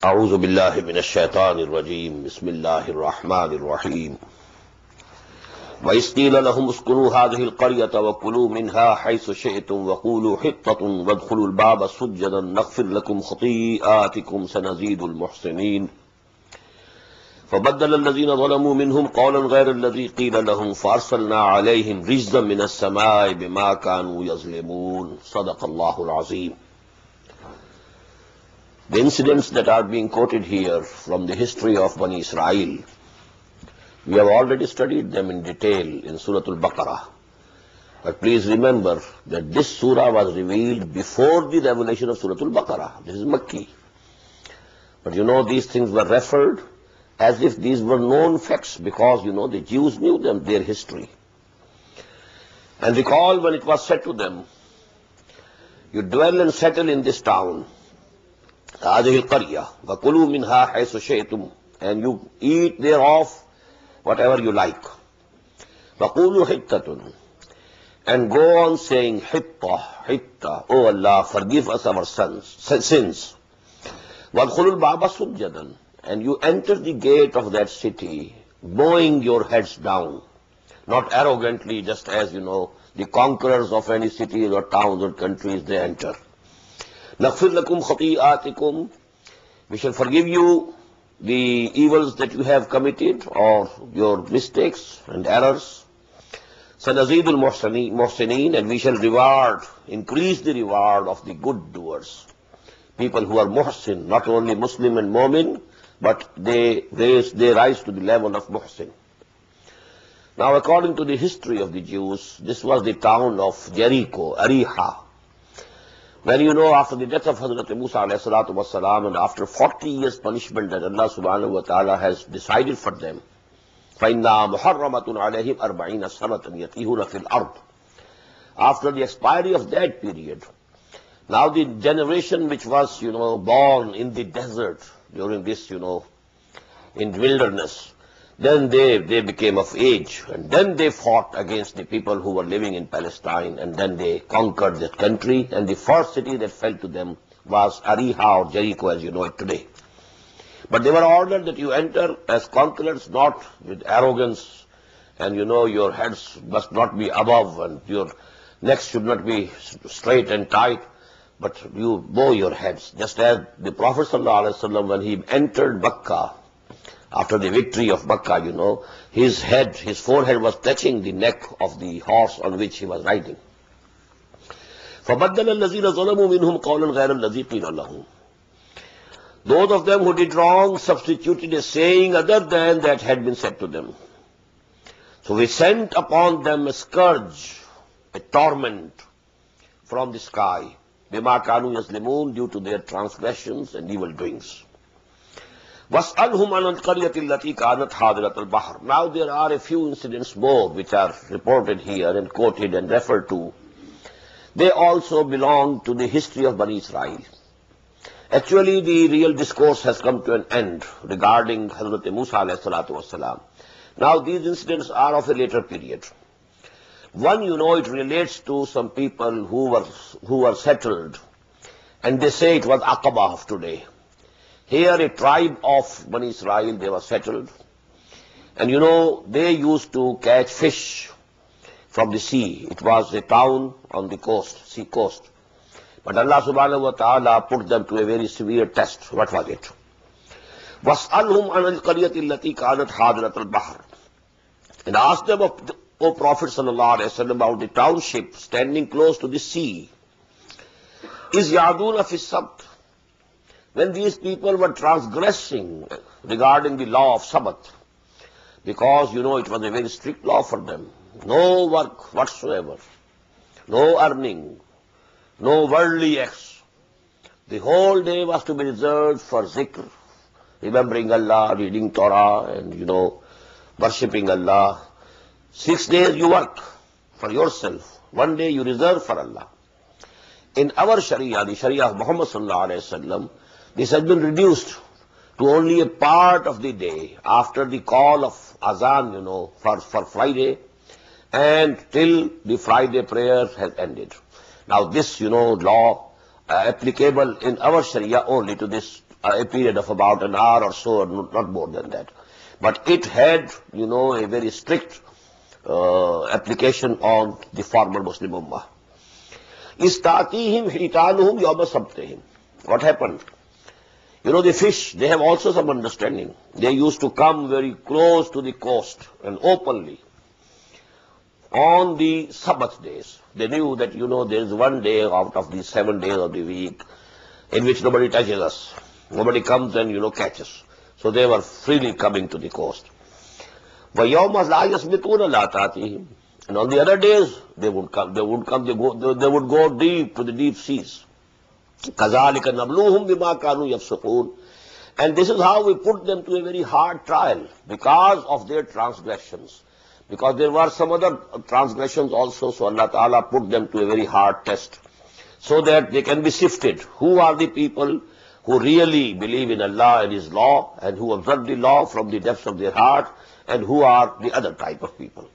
أعوذ بالله من الشيطان الرجيم بسم الله الرحمن الرحيم وإذ قيل لهم اسكنوا هذه القرية وكلوا منها حيث شئتم وقولوا حطة وادخلوا الباب سجدا نغفر لكم خطيئاتكم سنزيد المحسنين فبدل الذين ظلموا منهم قولا غير الذي قيل لهم فأرسلنا عليهم رجزا من السماء بما كانوا يظلمون صدق الله العظيم. The incidents that are being quoted here from the history of Bani Israel, we have already studied them in detail in Surah Al-Baqarah. But please remember that this surah was revealed before the revelation of Surah Al-Baqarah. This is Makki. But these things were referred as if these were known facts because, the Jews knew them, their history. And recall when it was said to them, you dwell and settle in this town, هذه القرية وكلوا منها حيث شئتم, and you eat thereof whatever you like. وقولوا حطة, and go on saying حطة حطة, oh Allah, forgive us our sins. وادخلوا الباب سجدا, and you enter the gate of that city bowing your heads down, not arrogantly, just as the conquerors of any city or towns or countries, they enter. نغفر لكم خطيئاتكم, we shall forgive you the evils that you have committed or your mistakes and errors. سنزيد المحسنين, and we shall increase the reward of the good doers. People who are muhsin, not only Muslim and Mu'min, but they rise to the level of muhsin. Now, according to the history of the Jews, this was the town of Jericho, Ariha. When after the death of Hazrat Musa alayhi salatu wasalam, and after 40 years punishment that Allah subhanahu wa ta'ala has decided for them, فَإِنَّا مُحَرَّمَةٌ عَلَيْهِمْ أَرْبَعِينَ سَنَةً يَتِيهُونَ فِي الْأَرْضِ. After the expiry of that period, now the generation which was, born in the desert during this, in wilderness, then they became of age, and then they fought against the people who were living in Palestine, and then they conquered that country, and the first city that fell to them was Ariha or Jericho as you know it today. But they were ordered that you enter as conquerors, not with arrogance, and your heads must not be above, and your necks should not be straight and tight, but you bow your heads, just as the Prophet ﷺ, when he entered Makkah, after the victory of Makkah, his forehead was touching the neck of the horse on which he was riding. فَبَدَّلَ الَّذِينَ ظَلَمُوا مِنْهُمْ قَوْلًا غَيْرَ الَّذِي قِيلَ لَهُمْ. Those of them who did wrong substituted a saying other than that had been said to them. So we sent upon them a scourge, a torment from the sky, بِمَا كَانُوا يَظْلِمُونَ, due to their transgressions and evil doings. وَاسْأَلْهُمْ عَنِ الْقَرْيَةِ الَّتِي كَانَتْ حَاضِرَةَ الْبَحْرِ. Now there are a few incidents more which are reported here and quoted and referred to. They also belong to the history of Bani Israel. Actually, the real discourse has come to an end regarding Hazrat Musa alayhi salatu wasalam. Now these incidents are of a later period. One, it relates to some people who were settled, and they say it was Aqaba of today. Here a tribe of Bani Israel, they were settled, and they used to catch fish from the sea. It was a town on the coast, sea coast. But Allah subhanahu wa ta'ala put them to a very severe test. What was it? وَاسْأَلْهُمْ عَنَ الْقَرْيَةِ الَّتِي كَانَتْ حَاضِرَةَ الْبَحْرِ. And ask them, O Prophet sallallahu alayhi wa sallam, about the township standing close to the sea. إِذْ يَعْدُونَ فِي السَّبْتِ. When these people were transgressing regarding the law of Sabbath, because, it was a very strict law for them. No work whatsoever, no earning, no worldly acts. The whole day was to be reserved for zikr, remembering Allah, reading Torah, and, worshipping Allah. 6 days you work for yourself. 1 day you reserve for Allah. In our Sharia, the Sharia of Muhammad sallallahu alayhi wa sallam, this has been reduced to only a part of the day after the call of Azan, for Friday, and till the Friday prayer has ended. Now this, law applicable in our Sharia only to this a period of about an hour or so, or not more than that. But it had, a very strict application on the former Muslim Ummah. Istatihim hitanuhum yawma sabtihim. What happened? The fish, they have also some understanding. They used to come very close to the coast and openly on the Sabbath days. They knew that, there is one day out of the 7 days of the week in which nobody touches us. Nobody comes and, catches. So they were freely coming to the coast. وَيَوْمَ لَا يَسْبِتُونَ لَا تَأْتِيهِمْ. And on the other days, they would come. They would go deep to the deep seas. كَذَلِكَ نَبْلُوهُمْ بِمَا كَانُوا يَفْسُقُونَ. And this is how we put them to a very hard trial because of their transgressions. Because there were some other transgressions also, so Allah Ta'ala put them to a very hard test, so that they can be sifted. Who are the people who really believe in Allah and His law, and who observe the law from the depths of their heart, and who are the other type of people?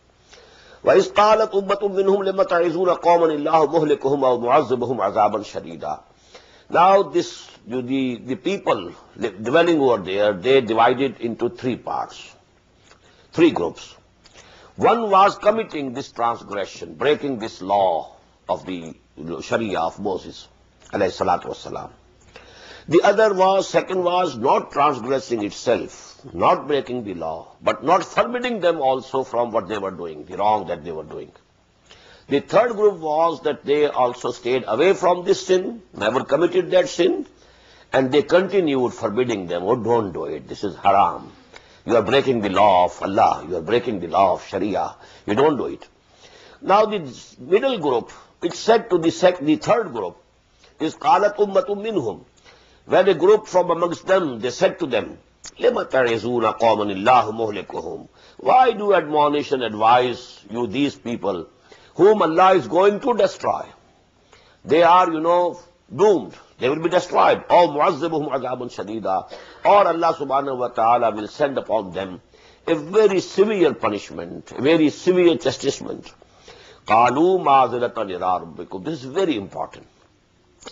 وَإِذْ قَالَتْ أُمَّةٌ مِّنْهُمْ لِمَ تَعِظُونَ قَوْمًا اللَّهُ مُهْلِكُهُمْ أَوْ مُعَذِّبُهُمْ عَذَابًا شَدِيدًا. Now the people dwelling over there, they divided into 3 parts, 3 groups. One was committing this transgression, breaking this law of the Sharia of Moses, alayhi salatu wassalam. The second was not transgressing itself, not breaking the law, but not forbidding them also from what they were doing, the wrong that they were doing. The third group was that they also stayed away from this sin, never committed that sin, and they continued forbidding them, oh, don't do it, this is haram. You are breaking the law of Allah, you are breaking the law of Sharia, you don't do it. Now the middle group, it said to the third group, is قَالَتْ أُمَّةٌ مِّنْهُمْ. When a group from amongst them, they said to them, لِمَ تَعِظُونَ قَوْمًا اللَّهُ مُهْلِكُهُم. Why do you admonish and advise you these people whom Allah is going to destroy? They are, doomed. They will be destroyed. Or mu'azzibuhum azabun shadida. Or Allah subhanahu wa ta'ala will send upon them a very severe punishment, a very severe chastisement. قَالُوا مَعْذِرَةً إِلَىٰ رَبِّكُمْ. This is very important.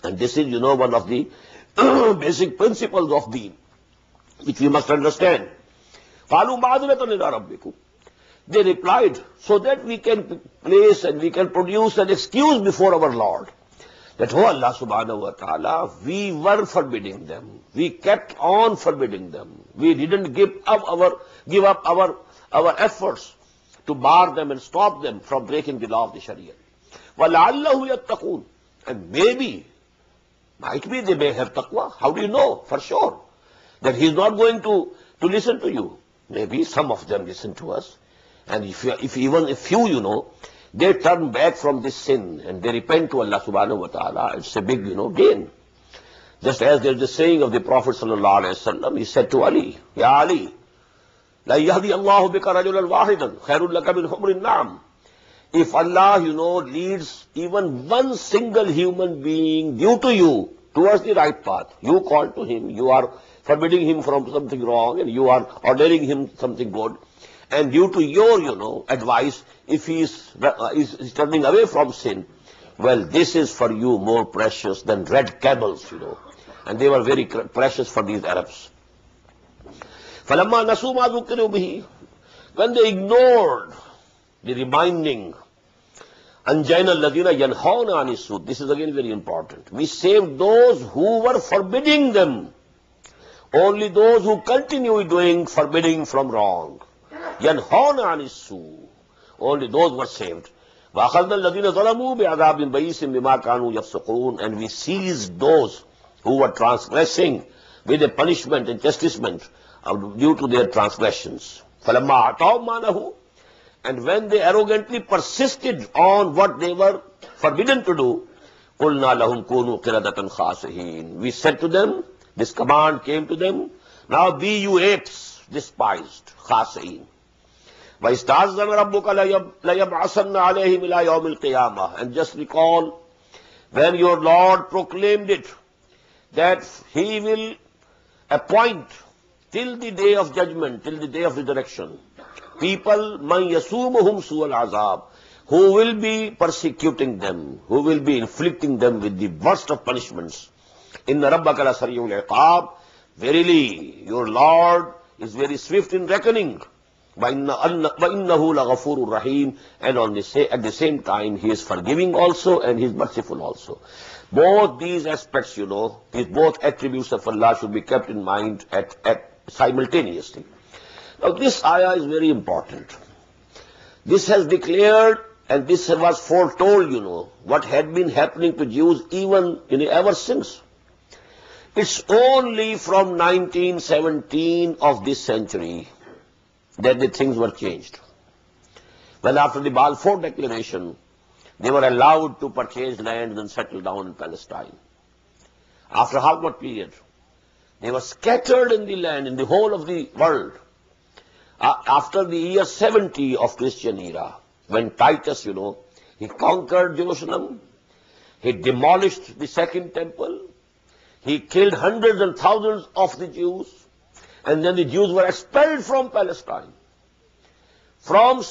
And this is, one of the basic principles of Deen, which we must understand. قَالُوا مَعْذِرَةً إِلَىٰ رَبِّكُمْ. They replied, so that we can place and we can produce an excuse before our Lord, that, oh Allah subhanahu wa ta'ala, we were forbidding them. We kept on forbidding them. We didn't give up our efforts to bar them and stop them from breaking the law of the Sharia. وَلَعَلَّهُ يَتَّقُونَ. And might be they may have taqwa. How do you know for sure that he's not going to listen to you? Maybe some of them listen to us. And if even a few, they turn back from this sin and they repent to Allah subhanahu wa ta'ala, it's a big, gain. Just as there's the saying of the Prophet sallallahu alaihi wasallam, he said to Ali, Ya Ali, La yahdi Allahu bika rajulan wahidan, khairul laka min humrin na'am. If Allah, leads even one single human being due to you towards the right path, you call to him, you are forbidding him from something wrong and you are ordering him something good, and due to your, advice, if he is turning away from sin, well, this is for you more precious than red camels, And they were very precious for these Arabs. فَلَمَّا نَسُوا مَا ذُكِّرُوا بِهِ. When they ignored the reminding, أَنْجَيْنَا الَّذِينَ يَنْهَوْنَ عَنِ السُّوءِ. This is again very important. We saved those who were forbidding them. Only those who continue forbidding from wrong. يَنْهَوْنَ عَنِ السُّوءِ. Only those were saved. وَأَخَذْنَا الَّذِينَ ظَلَمُوا بِعَذَابٍ بَئِيسٍ بِمَا كَانُوا يَفْسُقُونَ. And we seized those who were transgressing with a punishment and chastisement due to their transgressions. فَلَمَّا أَعْطَوْا مَا نَهُوا. And when they arrogantly persisted on what they were forbidden to do, قُلْنَا لَهُمْ كُونُوا قِرَدَةً خَاسِئِينَ. We said to them, this command came to them, now be you apes, despised, خَاسِئِينَ. وَإِسْتَعَذَّنَ رَبُّكَ لَيَبْعَثَنَّ عَلَيْهِمْ إِلَىٰ يَوْمِ الْقِيَامَةِ. And just recall when your Lord proclaimed it, that He will appoint till the day of judgment, till the day of resurrection, people, مَنْ يَسُومُهُمْ سُوءَ الْعَذَابِ, who will be persecuting them, who will be inflicting them with the worst of punishments. إِنَّ رَبَّكَ لَسَرِيعُ الْعِقَابِ. Verily, your Lord is very swift in reckoning. وَإِنَّهُ لَغَفُورٌ رَحِيمٌ. And at the same time, He is forgiving also and He is merciful also. Both these aspects, these both attributes of Allah should be kept in mind simultaneously. Now, this ayah is very important. This has declared, and this was foretold, what had been happening to Jews even ever since. It's only from 1917 of this century that the things were changed. When after the Balfour Declaration, they were allowed to purchase land and settle down in Palestine. After how much period? They were scattered in the land, in the whole of the world. After the year 70 of Christian era, when Titus, he conquered Jerusalem, he demolished the Second Temple, he killed hundreds and thousands of the Jews, and then the Jews were expelled from Palestine. From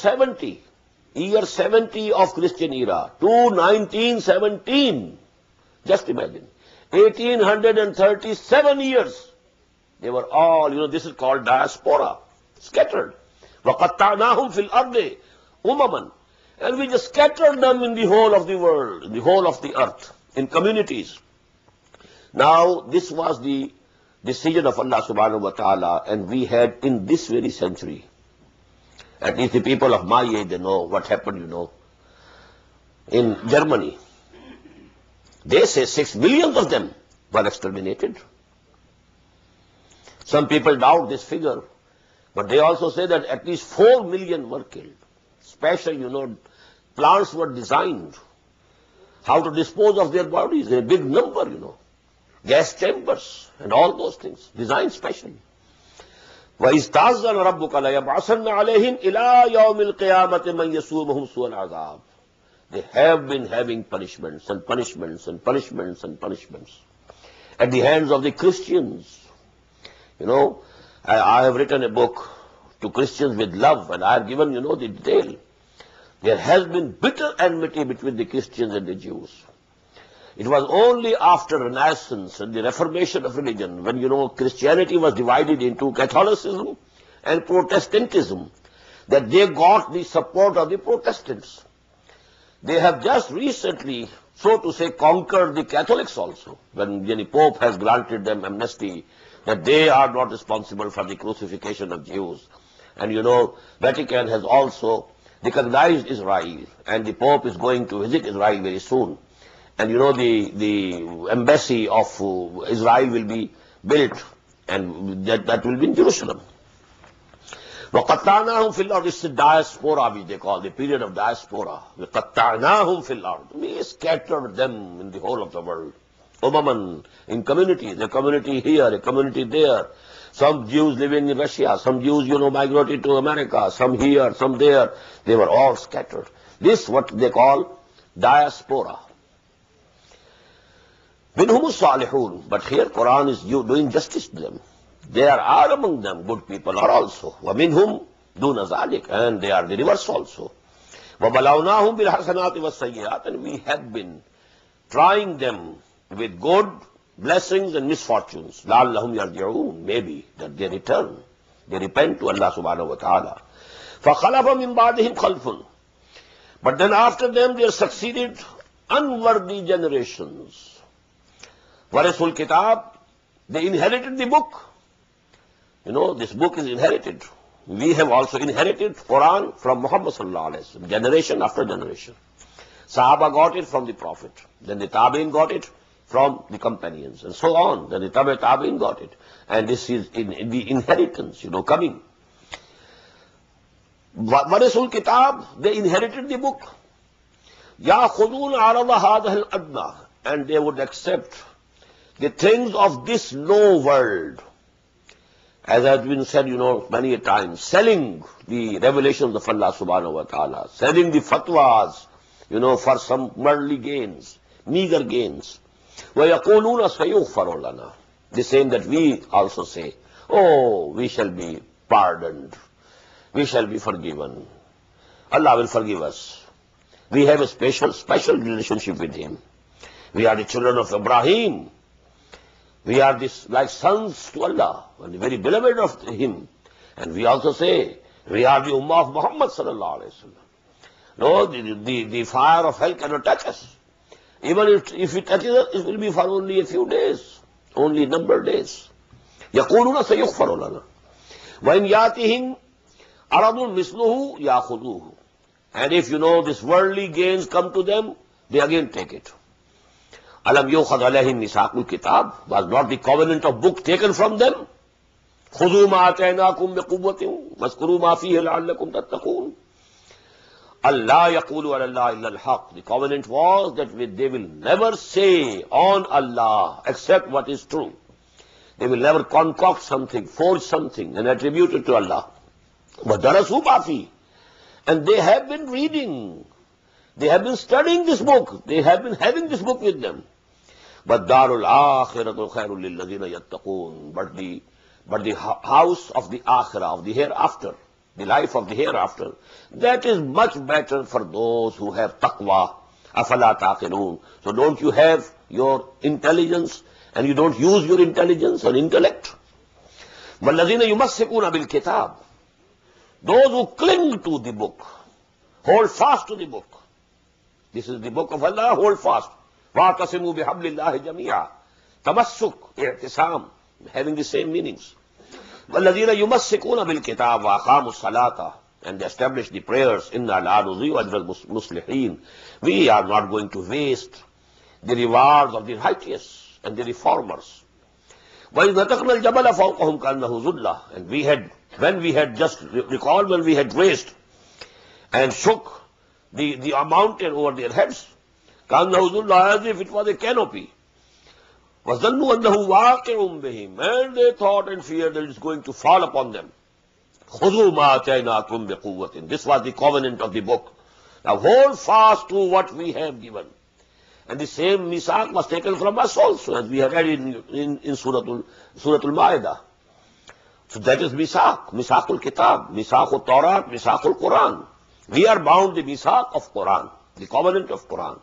year 70 of Christian era to 1917, just imagine, 1837 years, they were all, this is called diaspora, scattered. وَقَطَّعْنَاهُمْ فِي الْأَرْضِ أُمَمًا. And we just scattered them in the whole of the world, in the whole of the earth, in communities. Now, this was the decision of Allah subhanahu wa ta'ala, and we had in this very century, at least the people of my age, they know what happened, in Germany. They say 6 million of them were exterminated. Some people doubt this figure, but they also say that at least 4 million were killed. Special, plants were designed how to dispose of their bodies, a big number, gas chambers and all those things, designed specially. وَإِسْتَعْزَنَ رَبُّكَ لَيَبْعَثَنَّ عَلَيْهِمْ إِلَىٰ يَوْمِ الْقِيَامَةِ مَنْ يَسُومُهُمْ سُوءَ الْعَذَابِ. They have been having punishments and punishments and punishments and punishments at the hands of the Christians. I have written a book to Christians with love, and I have given, the detail. There has been bitter enmity between the Christians and the Jews. It was only after Renaissance and the Reformation of religion, when, Christianity was divided into Catholicism and Protestantism, that they got the support of the Protestants. They have just recently, so to say, conquered the Catholics also, when the Pope has granted them amnesty, that they are not responsible for the crucifixion of Jews. And, Vatican has also recognized Israel, and the Pope is going to visit Israel very soon. And the embassy of Israel will be built, and that will be in Jerusalem. وَقَطَّعْنَاهُمْ فِي الْأَرْضِ. It's the diaspora, which they call, the period of diaspora. وَقَطَّعْنَاهُمْ فِي الْأَرْضِ. We scattered them in the whole of the world. Umaman, in communities, a community here, a community there. Some Jews living in Russia, some Jews, migrated to America, some here, some there. They were all scattered. This what they call diaspora. Minhum salihun, but here Quran is doing justice to them. There are among them good people are also. Wa minhum duna zalik, and they are the reverse also. Wa balawnahum bil hasanati was sayyiat, and we have been trying them with good blessings and misfortunes. La'allahum yarji'un, maybe that they return, they repent to Allah subhanahu wa ta'ala. Fa khalafa min ba'dihim khalfun, but then after them there succeeded unworthy generations. Warisul Kitab, they inherited the book. This book is inherited. We have also inherited Quran from Muhammad sallallahu alaihi wasallam, generation after generation. Sahaba got it from the Prophet. Then the Tabi'in got it from the companions, and so on. Then the Tabi'in got it. And this is in the inheritance, coming. Warisul Kitab, they inherited the book. يَأْخُذُونَ عَرَضَ هَذَا الْأَدْنَى, and they would accept the things of this low world, as has been said, many a time, selling the revelations of Allah subhanahu wa ta'ala, selling the fatwas, for some worldly gains, meager gains. وَيَقُولُونَ سَيُغْفَرُ لَنَا. The same that we also say, we shall be pardoned, we shall be forgiven, Allah will forgive us. We have a special relationship with Him. We are the children of Ibrahim. We are like sons to Allah, and very beloved of Him. And we also say, we are the Ummah of Muhammad sallallahu alayhi wa sallam. No, the fire of hell cannot touch us. Even if it touches us, it will be for only a few days, only numbered days. يَقُولُونَ سَيُغْفَرُ لَنَا وَإِنْ يَاتِهِمْ عَرَضٌ مِثْلُهُ يَأْخُذُوهُ. And if these worldly gains come to them, they again take it. أَلَمْ يُؤْخَذْ عَلَيْهِمْ مِيثَاقُ الْكِتَابِ. Was not the covenant of book taken from them? خُذُوا مَا آتَيْنَاكُمْ بِقُوَّةٍ وَاذْكُرُوا مَا فِيهِ لَعَلَّكُمْ تَتَّقُونَ. Allah yaqulu ala Allah illa al-haq. The covenant was that they will never say on Allah except what is true. They will never concoct something, forge something and attribute it to Allah. But darasu bafi. And they have been reading. They have been studying this book. They have been having this book with them. But darul akhiratu khairul lilladhina yattaqun. But the house of the akhirah, of the hereafter, the life of the hereafter, that is much better for those who have taqwa. Afala taqilun. So don't you have your intelligence and you don't use your intelligence or intellect? وَالَّذِينَ يُمَسِّكُونَ بِالْكِتَابِ. Those who cling to the book, hold fast to the book. This is the book of Allah, hold fast. وَاعْتَصِمُوا بِحَبْلِ اللَّهِ جَمِيعًا. Tamassuk, i'tisam, having the same meanings. وَالَّذِينَ يُمَسِّكُونَ بِالْكِتَابِ وَأَقَامُوا الصَّلَاةَ. And they establish the prayers. إِنَّا لَا نُضِيعُ أَجْرَ الْمُصْلِحِينَ. We are not going to waste the rewards of the righteous and the reformers. وَإِذْ نَتَقْنَا الْجَبَلَ فَوْقَهُمْ كَأَنَّهُ ظُلَّةٌ. And when we had raised and shook the mountain over their heads, كَأَنَّهُ ظُلَّةٌ, as if it was a canopy. وَظَنُّوا أَنَّهُ وَاقِعٌ بِهِمْ. And they thought and feared that it is going to fall upon them. خُذُوا مَا آتَيْنَاكُمْ بِقُوَّةٍ. This was the covenant of the book. Now hold fast to what we have given. And the same misaq was taken from us also, as we have read in Surah Al-Ma'idah. So that is misaq, misaqul kitab, misaqul Torah, misaqul Quran. We are bound the misaq of Quran, the covenant of Quran.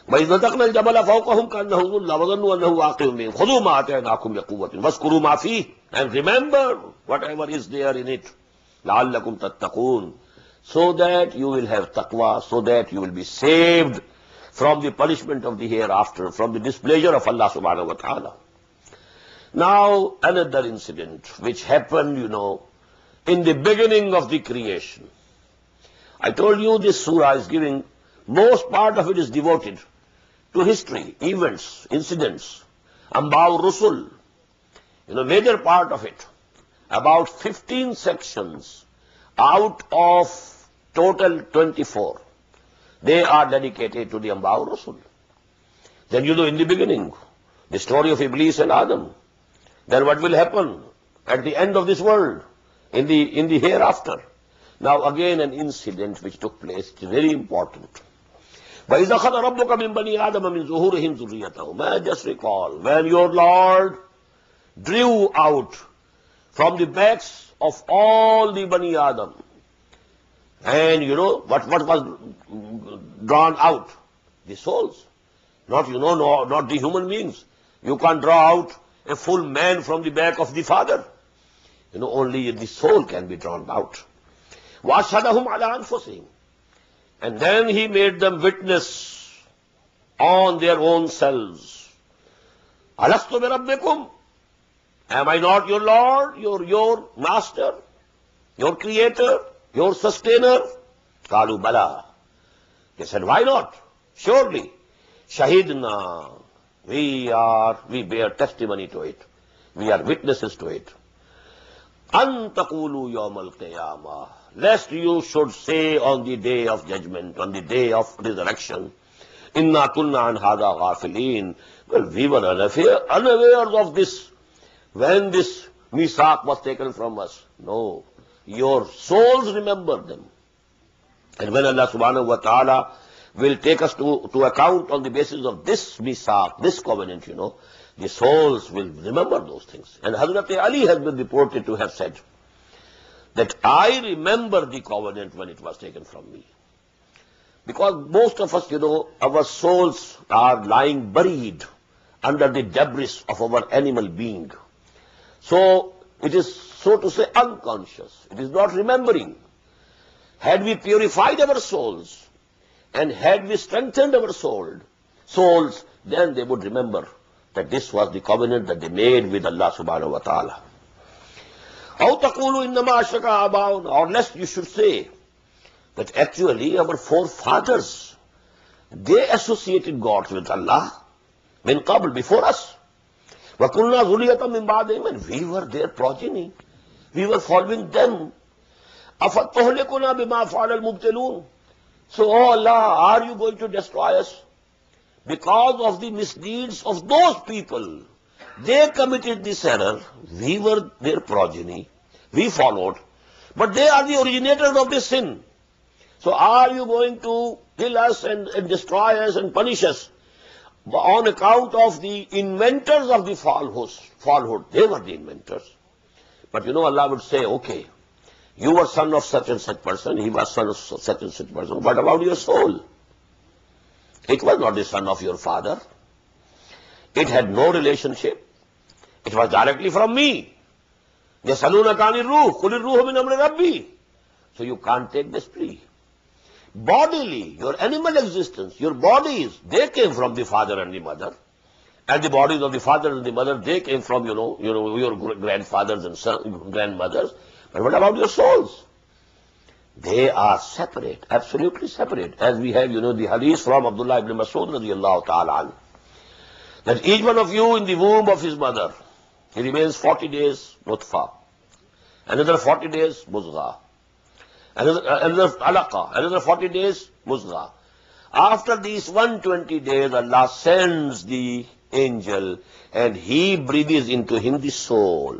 وَإِذْ نَتَقْنَا الْجَبَلَ فَوْقَهُمْ كَأَنَّهُ ظُلَّةٌ وَظَنُّوا أَنَّهُ وَاقِعٌ بِهِمْ خُذُوا مَا آتَيْنَاكُمْ بِقُوَّةٍ وَاذْكُرُوا مَا فِيهِ. And remember whatever is there in it. لَعَلَّكُمْ تَتَّقُونَ. So that you will have taqwa, so that you will be saved from the punishment of the hereafter, from the displeasure of Allah subhanahu wa ta'ala. Now, another incident which happened, in the beginning of the creation. I told you this surah is giving, most part of it is devoted to history, events, incidents, Amba'ur Rusul, major part of it, about 15 sections out of total 24. They are dedicated to the Amba'ur Rusul. Then in the beginning, the story of Iblis and Adam. Then what will happen at the end of this world, in the hereafter. Now again an incident which took place, it is very important. وَإِذَا أَخَذَ رَبُّكَ مِنْ بَنِي آدَمَ مِنْ ظُهُورِهِمْ ذُرِّيَّتَهُمْ. I just recall when your Lord drew out from the backs of all the Bani Adam. And what was drawn out? The souls. Not the human beings. You can't draw out a full man from the back of the father. Only the soul can be drawn out. وَأَشْهَدَهُمْ عَلَىٰ أَنفُسِهِمْ. And then he made them witness on their own selves. أَلَسْتُ بِرَبِّكُمْ. Am I not your Lord, your master, your creator, your sustainer? قَالُوا بَلَى. They said, why not? Surely. Shahidna. We bear testimony to it. We are witnesses to it. أَن تَقُولُوا يَوْمَ الْقِيَامَةِ. Lest you should say on the day of judgment, on the day of resurrection, إِنَّا كُنَّا عَنْ هَذَا غَافِلِينَ. Well, we were unaware of this when this misaq was taken from us. No. Your souls remember them. And when Allah subhanahu wa ta'ala will take us to account on the basis of this misaq, this covenant, the souls will remember those things. And Hazrat Ali has been reported to have said that I remember the covenant when it was taken from me. Because most of us, our souls are lying buried under the debris of our animal being. So it is, so to say, unconscious. It is not remembering. Had we purified our souls and had we strengthened our souls, then they would remember that this was the covenant that they made with Allah subhanahu wa ta'ala. أَوْ تَقُولُوا إِنَّمَا أَشْرَكَ آبَاؤُنَا, or lest you should say that actually our forefathers, they associated God with Allah min qabl, before us. وَكُنَّا ذُرِّيَّةً مِّن بَعْدِهِمْ, and we were their progeny. We were following them. أَفَتُهْلِكُنَا بِمَا فَعَلَ الْمُبْتِلُونَ. So, oh Allah, are you going to destroy us because of the misdeeds of those people? They committed this error. We were their progeny. We followed. But they are the originators of this sin. So are you going to kill us and destroy us and punish us on account of the inventors of the falsehood? They were the inventors. But Allah would say, okay, you were son of such and such person, he was son of such and such person. What about your soul? It was not the son of your father. It had no relationship. It was directly from me. يَسَأَلُونَكَ عَنِ الرُّوحِ قُلِ الرُّوحُ مِنْ أَمْرِ رَبِّي. So you can't take this plea. Bodily, your animal existence, your bodies, they came from the father and the mother. And the bodies of the father and the mother, they came from, your grandfathers and grandmothers. But what about your souls? They are separate, absolutely separate. As we have, the hadith from Abdullah ibn Mas'ud radiyallahu ta'ala anhu, that each one of you in the womb of his mother, he remains 40 days nutfa, another 40 days muzgha, another alaqa, another 40 days muzgha. After these 120 days, Allah sends the angel and he breathes into him the soul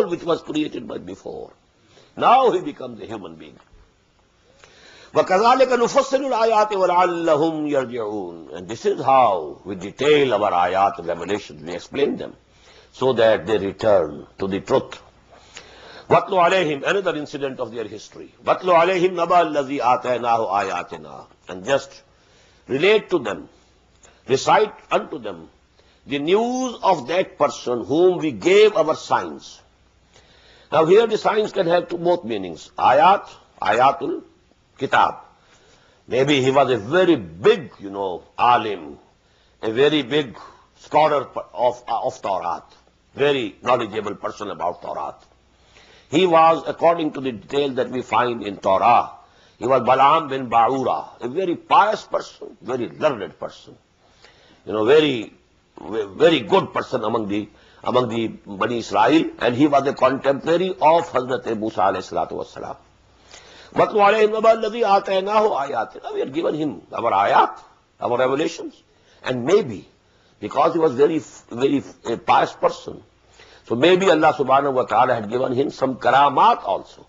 which was created by before. Now he becomes a human being. وَكَذَلِكَ نُفَصِّلُ الْآيَاتِ وَلَعَلَّهُمْ يَرْجِعُونَ. And this is how we detail our ayat revelations. We explain them so that they return to the truth. وَاتْلُ عَلَيْهِمْ, another incident of their history. وَاتْلُ عَلَيْهِمْ نَبَأَ الَّذِي آتَيْنَاهُ آيَاتِنَا. And just relate to them, recite unto them the news of that person whom we gave our signs. Now here the signs can have both meanings. Ayat, ayatul kitab. Maybe he was a very big, alim, a very big scholar of Tawrat, very knowledgeable person about Tawrat. He was, according to the details that we find in Torah, he was Balaam bin Ba'ura, a very pious person, very learned person, very, very good person among the Bani Israel, and he was a contemporary of Hazrat Musa alayhi salatu wassalam. وَاتْلُ عَلَيْهِمْ نَبَأَ الَّذِي آتَيْنَاهُ آيَاتِنَا. We had given him our ayat, our revelations, and maybe because he was very, very a pious person, so maybe Allah subhanahu wa ta'ala had given him some karamat also.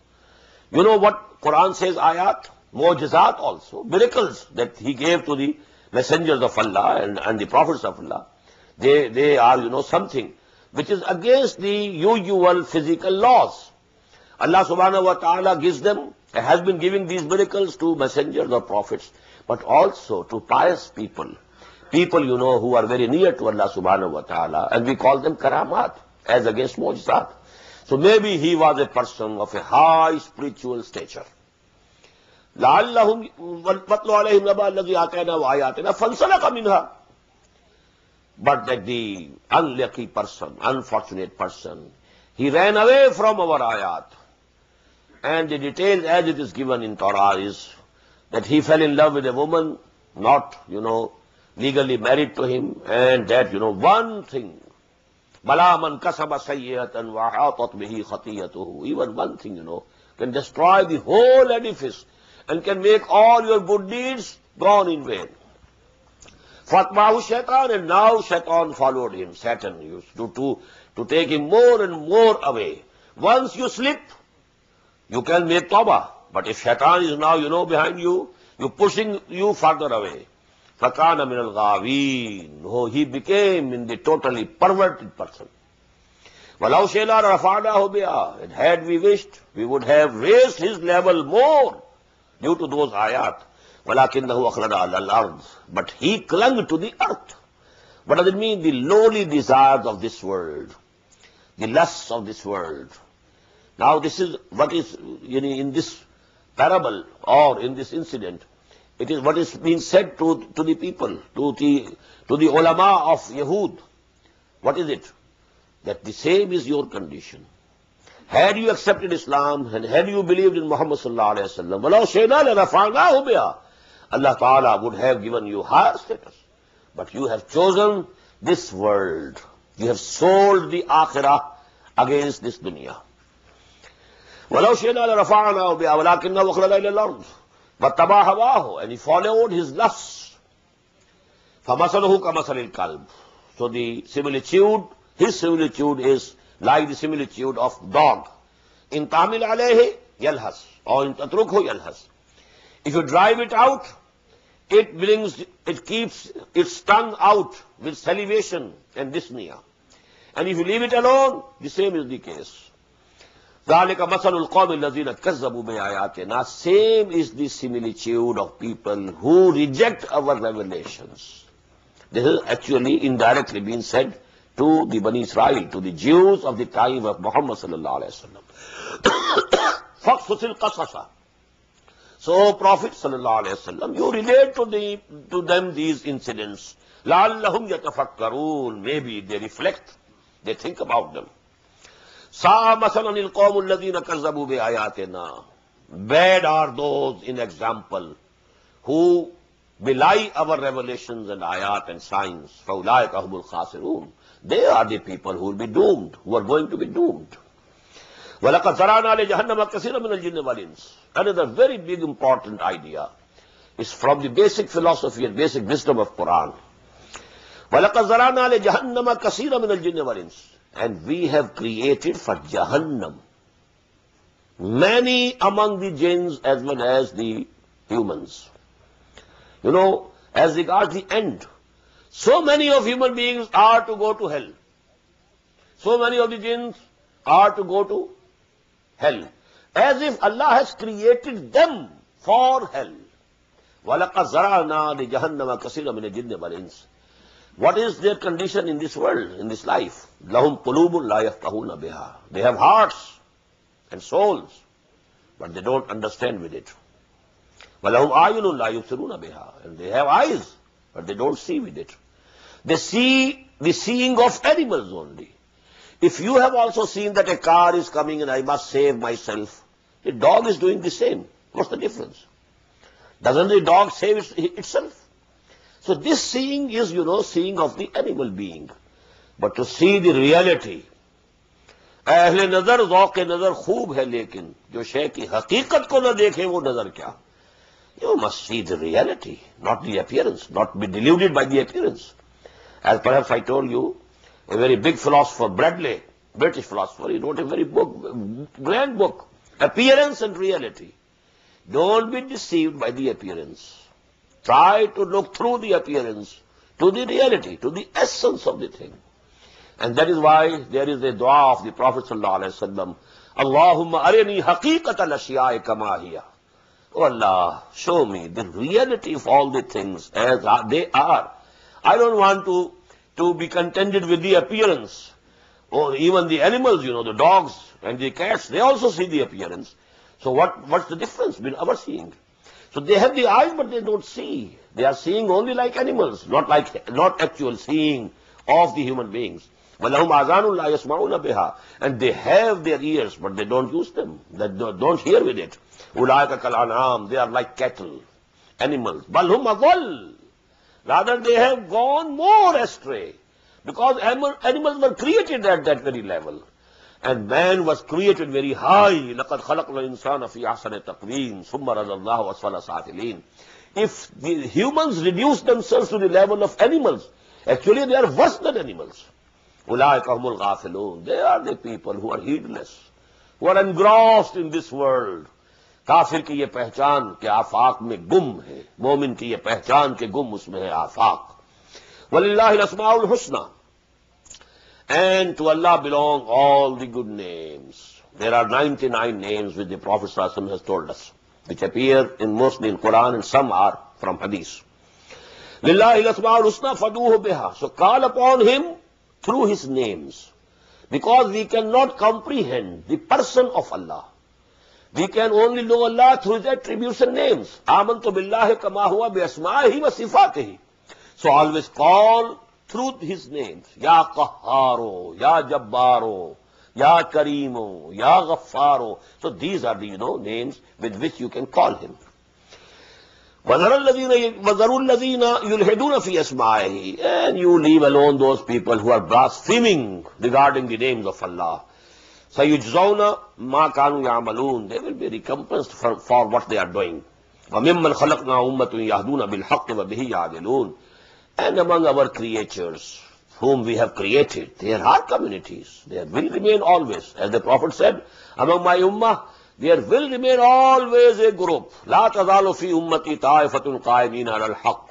You know what Quran says, ayat, mu'jizat also, miracles that he gave to the messengers of Allah and the prophets of Allah. They are, something which is against the usual physical laws. Allah subhanahu wa ta'ala gives them, has been giving these miracles to messengers or prophets, but also to pious people, who are very near to Allah subhanahu wa ta'ala, and we call them karamat, as against mu'jizat. So maybe he was a person of a high spiritual stature. لَعَلَّهُمْ وَاتْلُ عَلَيْهِمْ نَبَأَ الَّذِي آتَيْنَاهُ آيَاتِنَا فَانْسَلَخَ مِنْهَا. But that the unlucky person, unfortunate person, he ran away from our ayat. And the details as it is given in Torah is that he fell in love with a woman, not, legally married to him, and that, one thing, بَلَا مَنْ كَسَبَ سَيِّئَةً وَحَاطَتْ بِهِ خَطِيَّتُهُ. Even one thing, can destroy the whole edifice and can make all your good deeds gone in vain. فَاتْبَعَهُ shaitan, and now shaitan followed him. Satan used to take him more and more away. Once you slip, you can make tawbah. But if shaitan is now, behind you, pushing you further away. فَكَانَ مِنَ الْغَاوِينَ. No, he became in the totally perverted person. وَلَوْ شَيْنَا رَفَعْنَاهُ بِهَا. And had we wished, we would have raised his level more due to those ayat. وَلَكِنَّهُ أَخْلَدَ عَلَى الْأَرْضِ. But he clung to the earth. What does it mean? The lowly desires of this world, the lusts of this world. Now this is what is in this parable or in this incident. It is what is being said to the people, to the ulama of Yahud. What is it? That the same is your condition. Had you accepted Islam and had you believed in Muhammad sallallahu alaihi wasallam, Allah Ta'ala would have given you higher status. But you have chosen this world. You have sold the akhirah against this dunya. And he followed his lusts. So the similitude, his similitude is like the similitude of dog. In tamil alayhi yalhas, or in tatrukhu yalhas. If you drive it out, it keeps its tongue out with salivation and dyspnea. And if you leave it alone, the same is the case. ذَلِكَ مَثَلُ الْقَوْمِ الَّذِينَ كَذَّبُوا بِآيَاتِنَا. Same is the similitude of people who reject our revelations. This is actually indirectly being said to the Bani Israel, to the Jews of the time of Muhammad sallallahu alaihi wasallam. فَقْصُصِ الْقَصَصَ. So Prophet sallallahu alaihi wasallam, you relate to them these incidents. لَعَلَّهُمْ يَتَفَكَّرُونَ. Maybe they reflect, they think about them. سَا مَثَلًا الْقَوْمُ الَّذِينَ كَذَّبُوا بِآيَاتِنَا. Bad are those, in example, who belie our revelations and ayat and signs. فَأُولَٰئِكَ هُمُ الْخَاسِرُونَ. They are the people who will be doomed, who are going to be doomed. وَلَقَدْ زَرَعْنَا لِجَهَنَّمَ كَثِيرًا مِنَ الْجِنِّ وَالْإِنسِ. Another very big important idea is from the basic philosophy and basic wisdom of Quran. وَلَقَدْ زَرَعْنَا لِجَهَنَّمَ كَثِيرًا مِنَ الْجِنِّ وَالْإِنسِ. And we have created for Jahannam many among the jinns as well as the humans. You know, as regards the end, so many of human beings are to go to hell. So many of the jinns are to go to hell. As if Allah has created them for hell. وَلَقَدْ زَرَعْنَا لِجَهَنَّمَ كَثِيرًا مِنَ الْجِنِّ وَالْإِنسِ. What is their condition in this world, in this life? لَهُمْ قُلُوبٌ لَا يَفْقَهُونَ بِهَا. They have hearts and souls, but they don't understand with it. وَلَهُمْ آيُنٌ لَا يُبْصِرُونَ بِهَا. And they have eyes, but they don't see with it. They see the seeing of animals only. If you have also seen that a car is coming and I must save myself, the dog is doing the same. What's the difference? Doesn't the dog save itself? So this seeing is, seeing of the animal being. But to see the reality, अहले नजर ज़ौक़ नजर खूब है लेकिन जो शय की हकीकत को न देखे वो नजर क्या? You must see the reality, not the appearance, not be deluded by the appearance. As perhaps I told you, a very big philosopher, Bradley, British philosopher, he wrote a very grand book, Appearance and Reality. Don't be deceived by the appearance. Try to look through the appearance to the reality, to the essence of the thing. And that is why there is a dua of the Prophet sallallahu alaihi wasallam, Allahumma arini haqiqat al-ashiya'i kama hiya. Oh Allah, show me the reality of all the things as they are. I don't want to be contented with the appearance. Or even the animals, the dogs and the cats, they also see the appearance. So what's the difference between our seeing? So they have the eyes, but they don't see. They are seeing only like animals, not actual seeing of the human beings. وَلَهُمْ آذَانٌ لَا يَسْمَعُونَ بِهَا. And they have their ears, but they don't use them. They don't hear with it. أُولَٰئِكَ كَالْأَنْعَامِ. They are like cattle, animals. بَلْ هُمْ أَضَلُّ. Rather, they have gone more astray. Because animals were created at that very level. And man was created very high. لَقَدْ خَلَقْنَا الْإِنسَانَ فِي أَحْسَنِ تَقْوِيمٍ ثُمَّ رَدَدْنَاهُ أَسْفَلَ سَافِلِينَ. If the humans reduce themselves to the level of animals, actually they are worse than animals. أُولَٰئِكَ هُمُ الْغَافِلُونَ. They are the people who are heedless, who are engrossed in this world. काफिर की ये पहचान के आफाक में गुम है, मोमिन की ये पहचान के गुम उसमें है आफाक. वलिल्लाहिल अस्माउल हुस्ना. And to Allah belong all the good names. There are 99 names which the Prophet ﷺ has told us, which appear mostly in Quran and some are from Hadith. Lillahi al-asma'ul husna fad'uhu biha. So call upon him through his names. Because we cannot comprehend the person of Allah. We can only know Allah through his attributes and names. Amantu billahi kama huwa bi asma'ihi wa sifatihi. So always call through his names. Ya Qahharo, Ya Jabbaro, Ya Kareemo, Ya Ghaffaro. So these are the, names with which you can call him. وَذَرُوا الَّذِينَ يُلْحِدُونَ فِي أَسْمَائِهِ. And you leave alone those people who are blaspheming regarding the names of Allah. سَيُجْزَوْنَ مَا كَانُوا يَعْمَلُونَ. They will be recompensed for what they are doing. وَمِمَّنْ خَلَقْنَا أُمَّةٌ يَهْدُونَ بِالْحَقِّ وَبِهِ يَعْدِلُونَ. And among our creatures, whom we have created, there are communities. There will remain always. As the Prophet said, among my ummah, there will remain always a group. لا تزال في أمتي طائفة قائمين على الحق.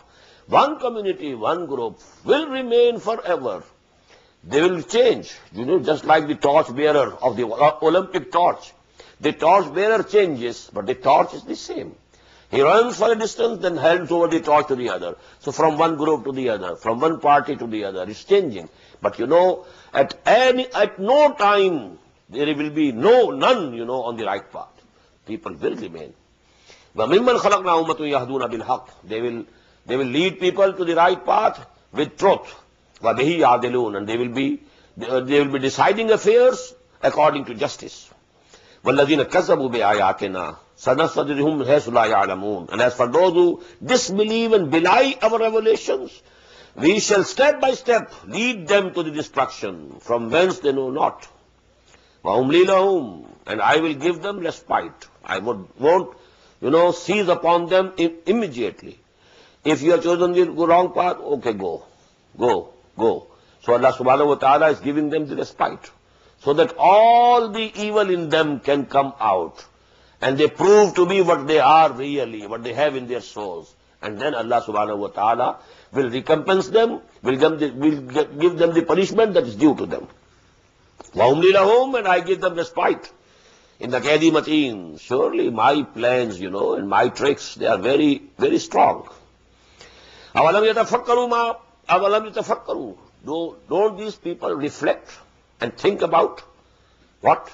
One community, one group will remain forever. They will change. Just like the torch bearer of the Olympic torch. The torch bearer changes, but the torch is the same. He runs for a distance, then hands over the torch to the other. So from one group to the other, from one party to the other, it's changing. But at no time, there will be none, on the right path. People will remain. وَمِمَّنْ خَلَقْنَا أُمَّةٌ يَهْدُونَ بِالْحَقِّ. They will lead people to the right path with truth. وَبِهِ يَعْدِلُونَ. And they will be deciding affairs according to justice. وَالَّذِينَ كَذَّبُوا بِآيَاتِنَا سَنَسْتَدْرِجُهُمْ مِنْ حَيْثُ لَا يَعْلَمُونَ. And as for those who disbelieve and belie our revelations, we shall step by step lead them to the destruction from whence they know not. وَأُمْلِي لَهُمْ. And I will give them respite. I won't, seize upon them immediately. If you have chosen the wrong path, okay, go. So Allah subhanahu wa ta'ala is giving them the respite, so that all the evil in them can come out, and they prove to be what they are really, what they have in their souls. And then Allah subhanahu wa ta'ala will recompense them, will give them the punishment that is due to them. وَأُمْلِي لَهُمْ. And I give them respite. In the Kaidi Mateen, surely my plans, and my tricks, they are very, very strong. أَوَلَمْ يَتَفَكَّرُوا. Don't these people reflect and think about what?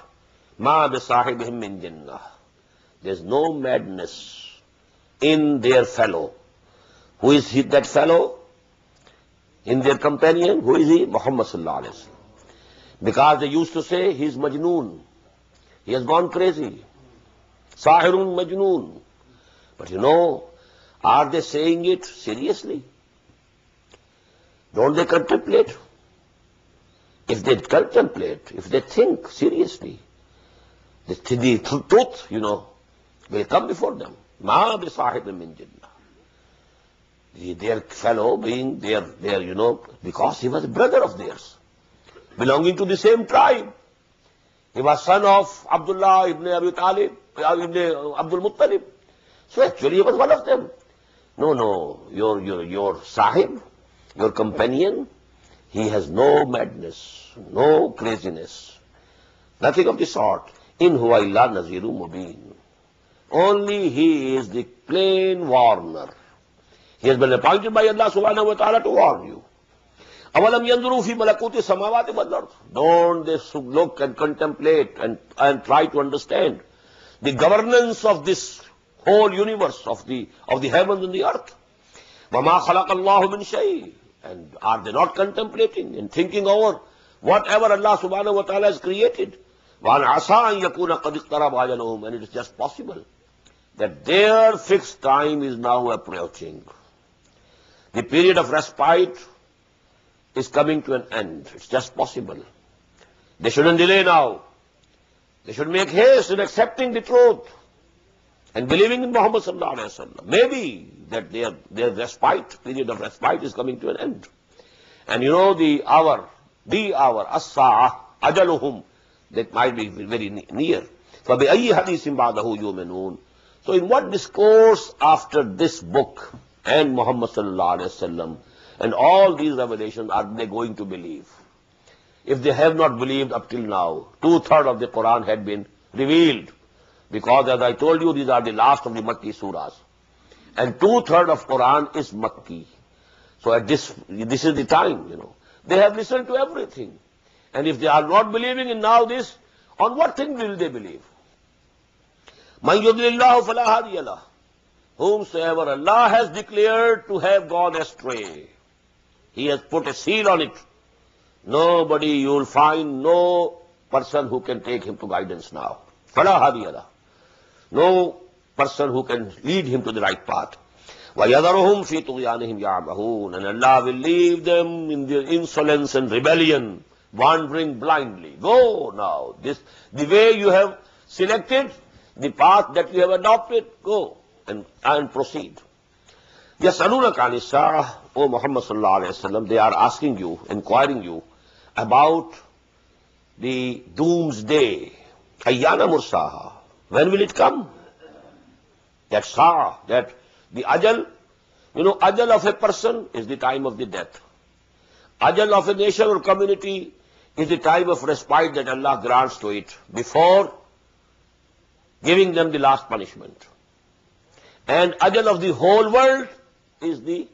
مَا بِصَاحِبِهِمْ مِنْ جِنَّةٍ. There's no madness in their fellow. Who is that fellow? In their companion, who is he? Muhammad sallallahu alayhi wa sallam. Because they used to say, he's Majnoon. He has gone crazy. Sahirun Majnoon. But are they saying it seriously? Don't they contemplate? If they contemplate, if they think seriously, the truth, will come before them. Ma bi sahibin min jinnah. Their fellow being their, because he was a brother of theirs, belonging to the same tribe. He was son of Abdullah ibn Abi Talib, ibn Abdul Muttalib. So actually he was one of them. No, your sahib, your companion, he has no madness, no craziness, nothing of the sort. In huwa illa nazirun mubin. Only he is the plain warner. He has been appointed by Allah subhanahu wa ta'ala to warn you. أَوَلَمْ يَنْظُرُوا فِي مَلَكُوتِ السَّمَاوَاتِ وَالْأَرْضِ. Don't they look and contemplate and try to understand the governance of this whole universe, of the heavens and the earth. وَمَا خَلَقَ اللَّهُ مِنْ شَيْءٍ. And are they not contemplating and thinking over whatever Allah subhanahu wa ta'ala has created? وَأَنْ عَسَىٰ أَنْ يَكُونَ قَدْ اقْتَرَبَ أَجَلُهُمْ. And it is just possible that their fixed time is now approaching. The period of respite is coming to an end. It's just possible. They shouldn't delay now. They should make haste in accepting the truth and believing in Muhammad sallallahu alaihi wasallam. Maybe that their respite, period of respite is coming to an end. And the hour, as-sa'ah, ajaluhum, that might be very near. فَبِأَيِّ حَدِيثٍ بَعْدَهُ يُؤْمِنُونَ. So in what discourse after this book and Muhammad sallallahu alaihi wasallam and all these revelations are they going to believe? If they have not believed up till now, 2/3 of the Quran had been revealed. Because as I told you, these are the last of the Makki surahs. And 2/3 of Quran is Makki. So at this is the time, They have listened to everything. And if they are not believing in now this, on what thing will they believe? Man yudlillahu fala hadiya lahu. Whomsoever Allah has declared to have gone astray, He has put a seal on it. Nobody, you will find no person who can take him to guidance now. Fala hadiya lahu. No person who can lead him to the right path. وَيَذَرُهُمْ فِي طُغْيَانِهِمْ يَعْمَهُونَ. And Allah will leave them in their insolence and rebellion, wandering blindly. Go now. The way you have selected, the path that you have adopted, go and proceed. يَسْأَلُونَكَ عَنِ السَّاعَةِ. O Muhammad sallallahu alayhi wa sallam, they are asking you, inquiring you about the doomsday. أَيَّانَ مُرْسَاهَا. When will it come? That sa'a, that the ajal, ajal of a person is the time of the death. Ajal of a nation or community is the time of respite that Allah grants to it before giving them the last punishment. And ajal of the whole world is the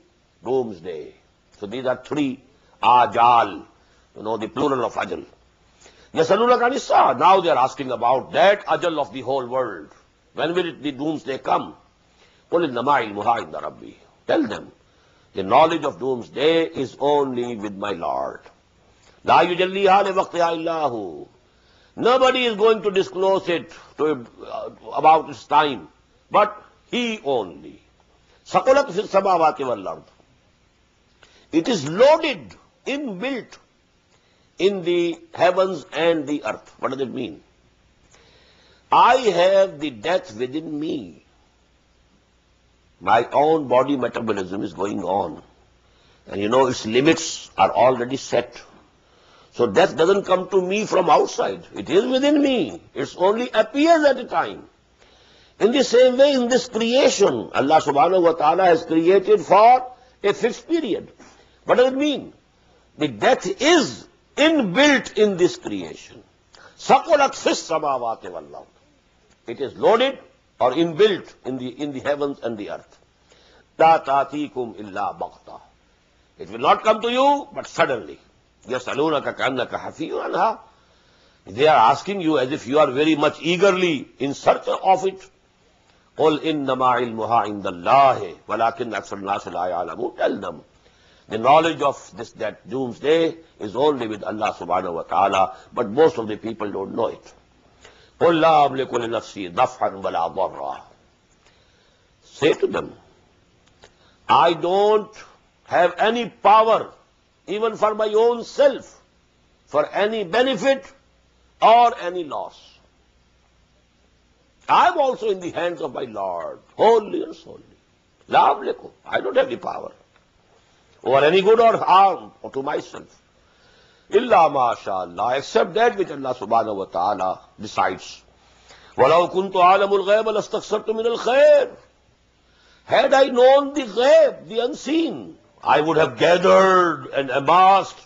doomsday. So these are three ajal, the plural of ajal. Yasaluna kanisa. Now they are asking about that ajal of the whole world. When will the doomsday come? Tell them, the knowledge of doomsday is only with my Lord. La yujalliha liwaqtiha illa hu. Nobody is going to disclose it about its time, but He only. Saqulat fi samawati wal ard. It is loaded, inbuilt in the heavens and the earth. What does it mean? I have the death within me. My own body metabolism is going on. And its limits are already set. So death doesn't come to me from outside. It is within me. It only appears at a time. In the same way, in this creation, Allah subhanahu wa ta'ala has created for a fixed period. What does it mean? The death is inbuilt in this creation. Saqulat fis samawati wal ard. It is loaded or inbuilt in the heavens and the earth. La ta'atikum illa baghta. It will not come to you, but suddenly. Yasalunaka ka'annaka hafiyun anha. They are asking you as if you are very much eagerly in search of it. Qul innama ilmuha indallahi walakin akthar an-nas la ya'lamun. Tell them, the knowledge of that doomsday is only with Allah subhanahu wa ta'ala, but most of the people don't know it. قُلْ لَا أَمْلِكُ لِنَفْسِي ضَفْعًا وَلَا ضَرًّا. Say to them, I don't have any power, even for my own self, for any benefit or any loss. I am also in the hands of my Lord, wholly and solely. لَا أَمْلِكُ. I don't have the power over any good or harm or to myself. Illa masha'Allah, except that which Allah subhanahu wa ta'ala decides. وَلَوْ كُنْتُ عَالَمُ الْغَيْبَ لَاسْتَكْثَرْتُ مِنَ الْخَيْرِ. Had I known the ghaib, the unseen, I would have gathered and amassed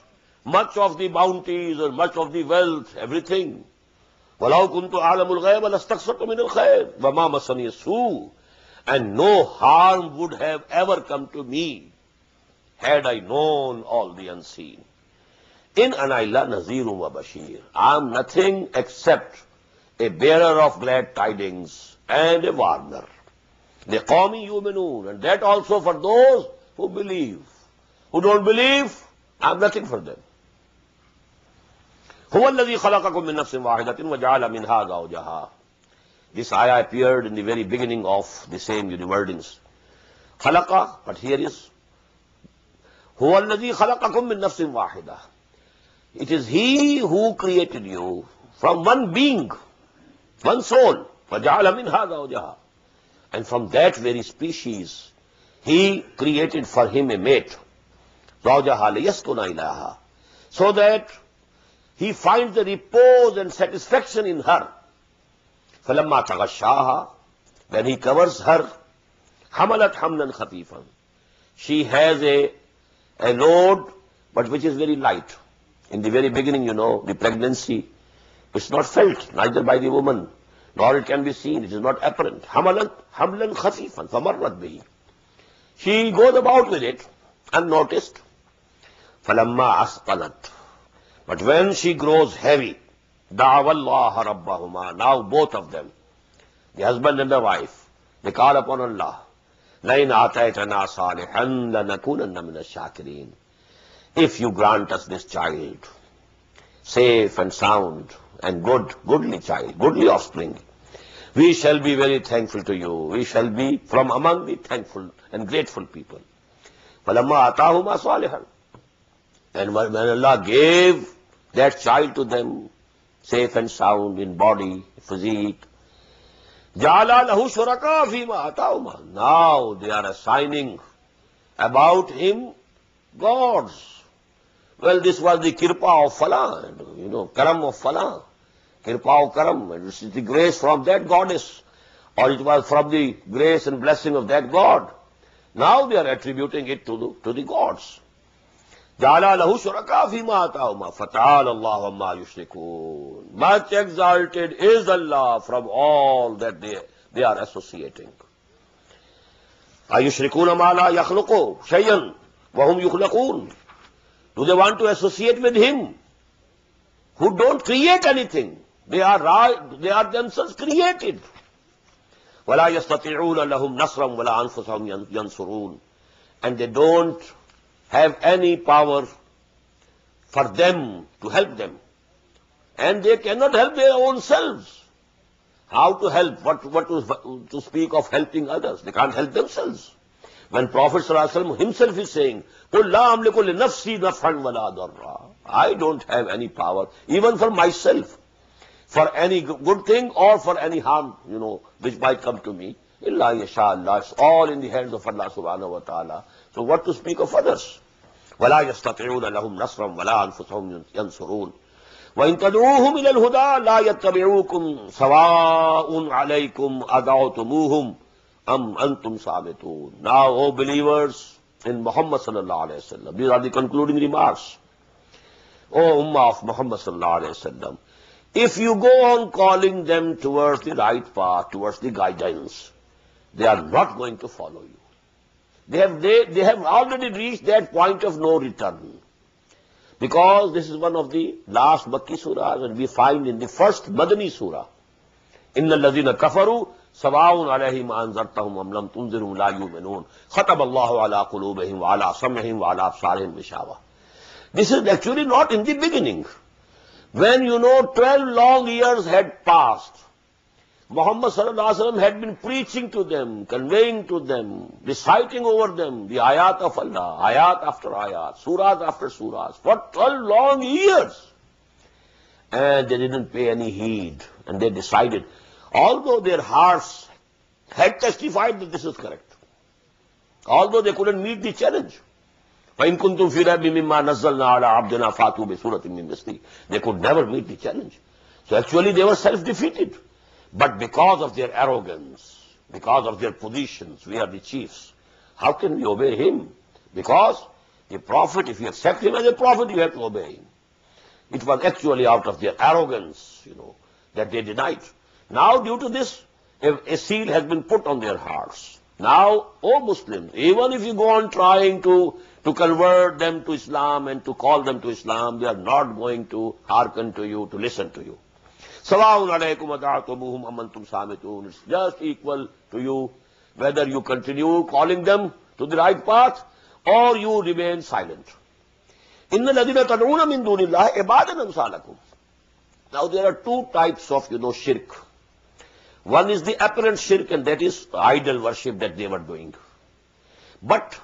much of the bounties and much of the wealth, everything. وَلَوْ كُنْتُ عَالَمُ الْغَيْبَ لَاسْتَكْثَرْتُ مِنَ الْخَيْرِ وَمَا مَسَّنِيَ السُّوءُ. And no harm would have ever come to me had I known all the unseen. In ana illa nazirun wa bashir. I am nothing except a bearer of glad tidings and a warner. Liqawmin yu'minun. And that also for those who believe. Who don't believe, I am nothing for them. Huwa alladhi khalaqakum min nafsin wahidatin wa ja'ala minha zawjaha. This ayah appeared in the very beginning of the same wordings. Khalaqa, but here is Huwa alladhi khalaqakum min nafsin wahidah. It is He who created you from one being, one soul. وَجَعَلَ مِنْهَا زَوْجَهَا. And from that very species, He created for him a mate. زَوْجَهَا لِيَسْكُنَ إِلَيْهَا. So that he finds the repose and satisfaction in her. فَلَمَّا تَغَشَّاهَا. When he covers her, حَمَلَتْ حَمْلًا خَفِيفًا. She has a load, but which is very light. In the very beginning, the pregnancy, it's not felt, neither by the woman, nor it can be seen, it is not apparent. حَمْلًا خَفِيفًا فَمَرَّتْ بِهِ. She goes about with it, unnoticed. فَلَمَّا أَثْقَلَتْ. But when she grows heavy, دَعَوَا اللَّهَ رَبَّهُمَا. Now both of them, the husband and the wife, they call upon Allah. لَإِنْ آتَيْتَنَا صَالِحًا لَنَكُونَنَّ مِنَ الشَّاكِرِينَ. If you grant us this child, safe and sound and goodly child, goodly offspring, we shall be very thankful to you. We shall be from among the thankful and grateful people. فَلَمَّا آتَاهُمَا صَالِحًا. And when Allah gave that child to them, safe and sound in body, physique, جَعَلَا لَهُ شُرَكَاءَ فِيمَا آتَاهُمَا. Now they are assigning about him gods. Well, this was the kirpa of Falah, karam of Falah, kirpa of karam, and it is the grace from that goddess, or it was from the grace and blessing of that god. Now they are attributing it to the gods. جَعَلَا لَهُ شُرَكَاءَ فِيمَا آتَاهُمَا فَتَعَالَى اللَّهُ عَمَّا يُشْرِكُونَ. Much exalted is Allah from all that they are associating. أَيُشْرِكُونَ مَا لَا يَخْلُقُ شَيْئًا وَهُمْ يُخْلَقُونَ. Do they want to associate with him who don't create anything? They are themselves created. وَلَا يَسْتَطِعُونَ لَهُمْ نَصْرًا وَلَا أَنفُسَهُمْ يَنْصُرُونَ. And they don't have any power for them to help them. And they cannot help their own selves. How to help? What to speak of helping others? They can't help themselves. When Prophet ﷺ himself is saying, قُلْ لَا أَمْلِكُ لِنَفْسِي نَفْعًا وَلَا ضَرًّا. I don't have any power, even for myself, for any good thing or for any harm, which might come to me. إِلَّا يَشَاءَ اللَّهُ. It's all in the hands of Allah subhanahu wa ta'ala. So what to speak of others? وَلَا يَسْتَطِعُونَ لَهُمْ نَصْرًا وَلَا أَنفُسَهُمْ يَنْصُرُونَ. وَإِن تَدْعُوهُمْ إِلَى الْهُدَى لَا يَتَّبِعُوكُمْ سَوَاءٌ عَلَيْكُمْ أَدَعْتُمُوهُمْ أَمْ أَنْتُمْ صَامِتُونَ. Now, O believers in Muhammad sallallahu alayhi wa sallam, these are the concluding remarks. O Ummah of Muhammad sallallahu alayhi wa sallam, if you go on calling them towards the right path, towards the guidance, they are not going to follow you. They have already reached that point of no return. Because this is one of the last Makki surahs, and we find in the first Madani surah, إِنَّ الَّذِينَ كَفَرُوا سَوَاءٌ عَلَيْهِمْ أَنذَرْتَهُمْ أَمْ لَمْ تُنذِرْهُمْ لَا يُؤْمِنُونَ خَتَمَ اللَّهُ عَلَىٰ قُلُوبِهِمْ وَعَلَىٰ سَمْعِهِمْ وَعَلَىٰ أَبْصَارِهِمْ غِشَاوَةٌ. This is actually not in the beginning. When 12 long years had passed, Muhammad sallallahu alaihi wasallam had been preaching to them, conveying to them, reciting over them the ayat of Allah, ayat after ayat, surahs after surahs, for 12 long years. And they didn't pay any heed, and they decided, although their hearts had testified that this is correct, although they couldn't meet the challenge, فَإِن كُنْتُمْ فِي رَيْبٍ مِّمَّا نَزَّلْنَا عَلَىٰ عَبْدِنَا فَأْتُوا بِسُورَةٍ مِّن مِّثْلِهِ. They could never meet the challenge. So actually they were self-defeated. But because of their arrogance, because of their positions, we are the chiefs. How can we obey him? Because the prophet, if you accept him as a prophet, you have to obey him. It was actually out of their arrogance, that they denied. Now, due to this, a seal has been put on their hearts. Now, O Muslims, even if you go on trying to convert them to Islam and to call them to Islam, they are not going to hearken to you, to listen to you. سَوَاءٌ عَلَيْكُمْ أَدَعْتُمُوهُمْ أَمْ أَنْتُمْ صَامِتُونَ. It's just equal to you whether you continue calling them to the right path or you remain silent. إِنَّ الَّذِينَ تَدْعُونَ مِن دُونِ اللَّهِ عِبَادٌ أَمْثَالَكُمْ. Now there are two types of, shirk. One is the apparent shirk, and that is idol worship that they were doing. But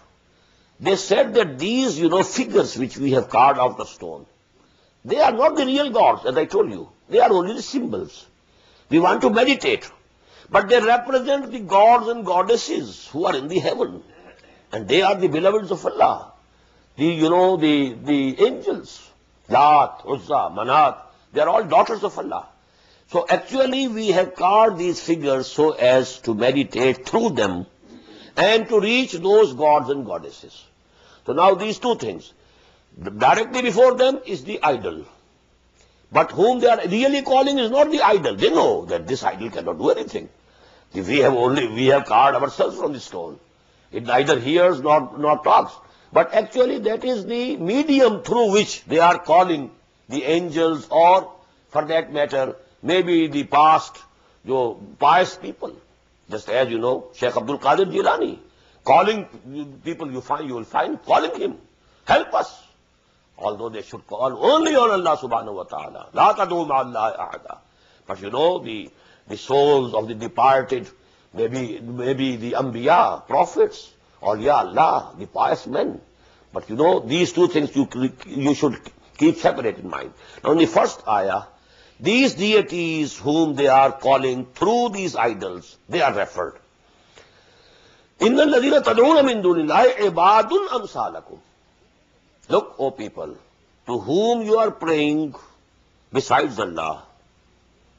they said that these, figures which we have carved out of stone, they are not the real gods, as I told you. They are only the symbols. We want to meditate. But they represent the gods and goddesses who are in the heaven. And they are the beloveds of Allah. The angels. Lat, Uzza, Manat. They are all daughters of Allah. So actually we have carved these figures so as to meditate through them and to reach those gods and goddesses. So now these two things. Directly before them is the idol. But whom they are really calling is not the idol. They know that this idol cannot do anything. We have carved ourselves from the stone. It neither hears nor talks. But actually that is the medium through which they are calling the angels, or for that matter, maybe the past, pious people. Just as you know, Sheikh Abdul Qadir Jilani, calling people you will find calling him, help us. Although they should call only on Allah subhanahu wa ta'ala. La tad'u ma'allahi ahada. But you know, the souls of the departed, maybe the Anbiya, prophets, or Ya Allah, the pious men. But you know, these two things you should keep separate in mind. Now in the first ayah, these deities whom they are calling through these idols, they are referred. Inna alladhina tad'una min dunillahi ibadun amsalakum. Look, O people, to whom you are praying besides Allah,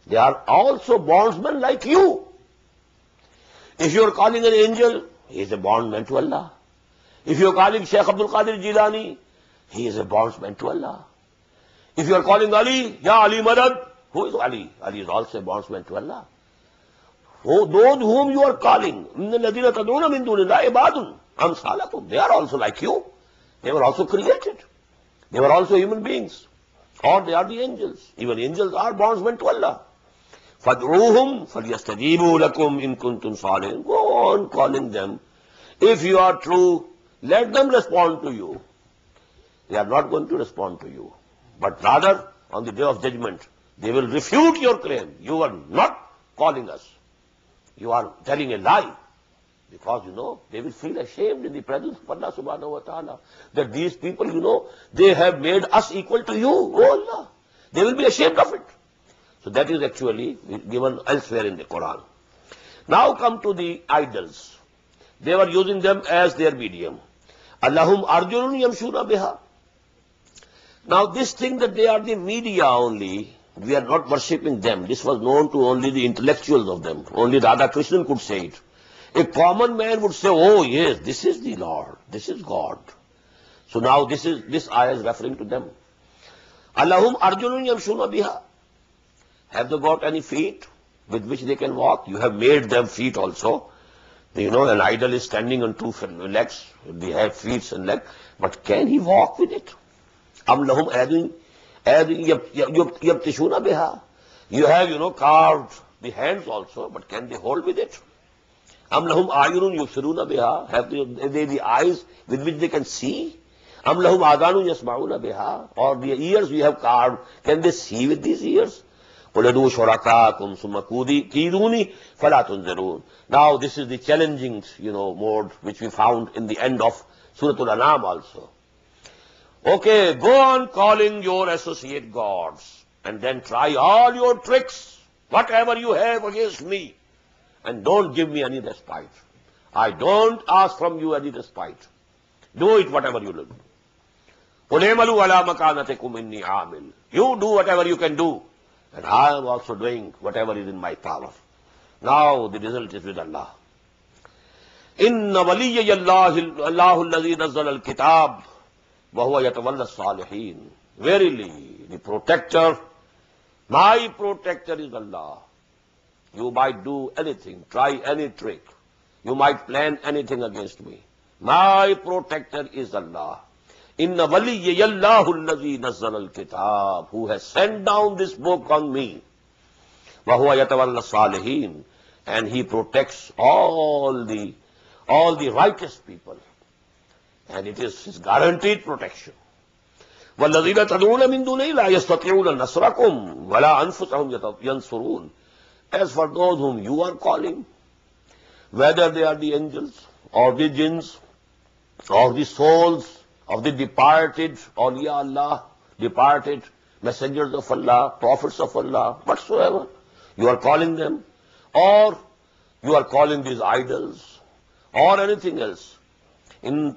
they are also bondsmen like you. If you are calling an angel, he is a bondman to Allah. If you are calling Shaykh Abdul Qadir Jilani, he is a bondsman to Allah. If you are calling Ali, Ya Ali Madad, who is Ali? Ali is also a bondsman to Allah. Those whom you are calling, they are also like you. They were also created. They were also human beings. Or they are the angels. Even angels are bondsmen to Allah. فَادْعُوهُمْ فَلْيَسْتَجِيبُوا لَكُمْ إِن كُنْتُمْ صَالِحِينَ. Go on calling them. If you are true, let them respond to you. They are not going to respond to you. But rather, on the day of judgment, they will refute your claim. You are not calling us. You are telling a lie. Because, you know, they will feel ashamed in the presence of Allah subhanahu wa ta'ala. That these people, you know, they have made us equal to you, oh Allah. They will be ashamed of it. So that is actually given elsewhere in the Quran. Now come to the idols. They were using them as their medium. Allahum arjulun yamshuna biha. Now this thing that they are the media only, we are not worshipping them. This was known to only the intellectuals of them. Only Radha Krishnan could say it. A common man would say, oh yes, this is the Lord, this is God. So now this ayah is referring to them. Allahum arjulun yamshuna biha. Have they got any feet with which they can walk? You have made them feet also. You know, an idol is standing on two legs. They have feet and legs. But can he walk with it? Am lahum yabtishuna biha. You have, you know, carved the hands also, but can they hold with it? Am lahum ayunun yubsiruna biha. Have they the eyes with which they can see? Am lahum adhanun yasma'una biha. Or the ears we have carved, can they see with these ears? Now this is the challenging, you know, mode which we found in the end of Surah Al-An'am also. Okay, go on calling your associate gods and then try all your tricks, whatever you have against me, and don't give me any respite. I don't ask from you any respite. Do it whatever you do. You do whatever you can do. And I am also doing whatever is in my power. Now the result is with Allah. Inna waliyya Allahu alladhi nazzala al-kitab wa huwa yatawalla as-salihin. Verily, the protector, my protector is Allah. You might do anything, try any trick. You might plan anything against me. My protector is Allah. Inna waliyya Allahu alladhi nazzala al-kitab, who has sent down this book on me. Wa huwa yatawalla as-salihin, and he protects all the righteous people. And it is his guaranteed protection. وَالَّذِينَ تَدْعُونَ مِن دُونِهِ لَا يَسْتَطِيعُونَ نَصْرَكُمْ وَلَا أَنفُسَهُمْ يَنصُرُونَ. As for those whom you are calling, whether they are the angels, or the jinns, or the souls of the departed, awliya Allah, departed messengers of Allah, prophets of Allah, whatsoever, you are calling them, or you are calling these idols, or anything else. In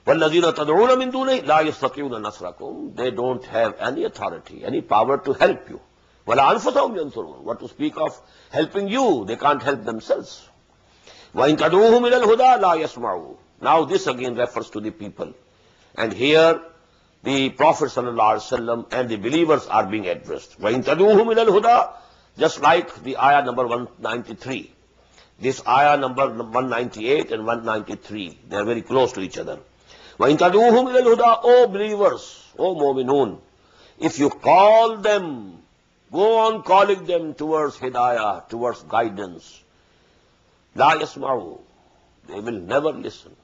وَالَّذِينَ تَدْعُونَ مِن دُونِهِ لَا يَسْتَطِيعُونَ نَصْرَكُمْ. They don't have any authority, any power to help you. وَلَا أَنفُسَهُمْ يَنصُرُونَ. What to speak of helping you? They can't help themselves. وَإِن تَدْعُوهُمْ إِلَى الْهُدَى لَا يَسْمَعُوا. Now this again refers to the people. And here the Prophet ﷺ and the believers are being addressed. وَإِن تَدْعُوهُمْ إِلَى الْهُدَى. Just like the ayah number 193. This ayah number 198 and 193, they are very close to each other. وَإِن تَدْعُوهُمْ إِلَى الْهُدَى, O believers, O mu'minun, if you call them, go on calling them towards hidayah, towards guidance, لَا يَسْمَعُوا, they will never listen.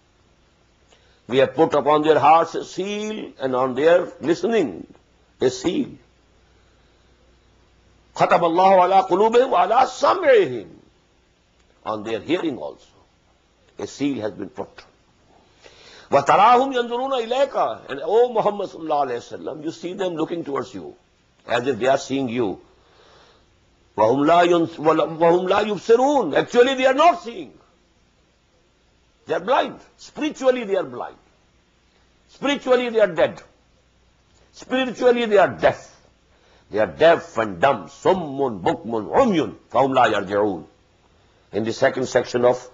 We have put upon their hearts a seal, and on their listening a seal. خَتَمَ اللَّهُ عَلَىٰ قُلُوبِهِمْ وَعَلَىٰ سَمْعِهِمْ, on their hearing also a seal has been put. وَتَرَاهُمْ يَنْظُرُونَ إِلَيْكَ, and O Muhammad sallallahu alayhi wa sallam, you see them looking towards you as if they are seeing you. وَهُمْ لَا يُبْصِرُونَ, actually they are not seeing. They are blind. Spiritually they are blind. Spiritually they are dead. Spiritually they are deaf. They are deaf and dumb. Summun, bukmun, umyun, فَهُمْ لَا يَرْجِعُونَ. In the second section of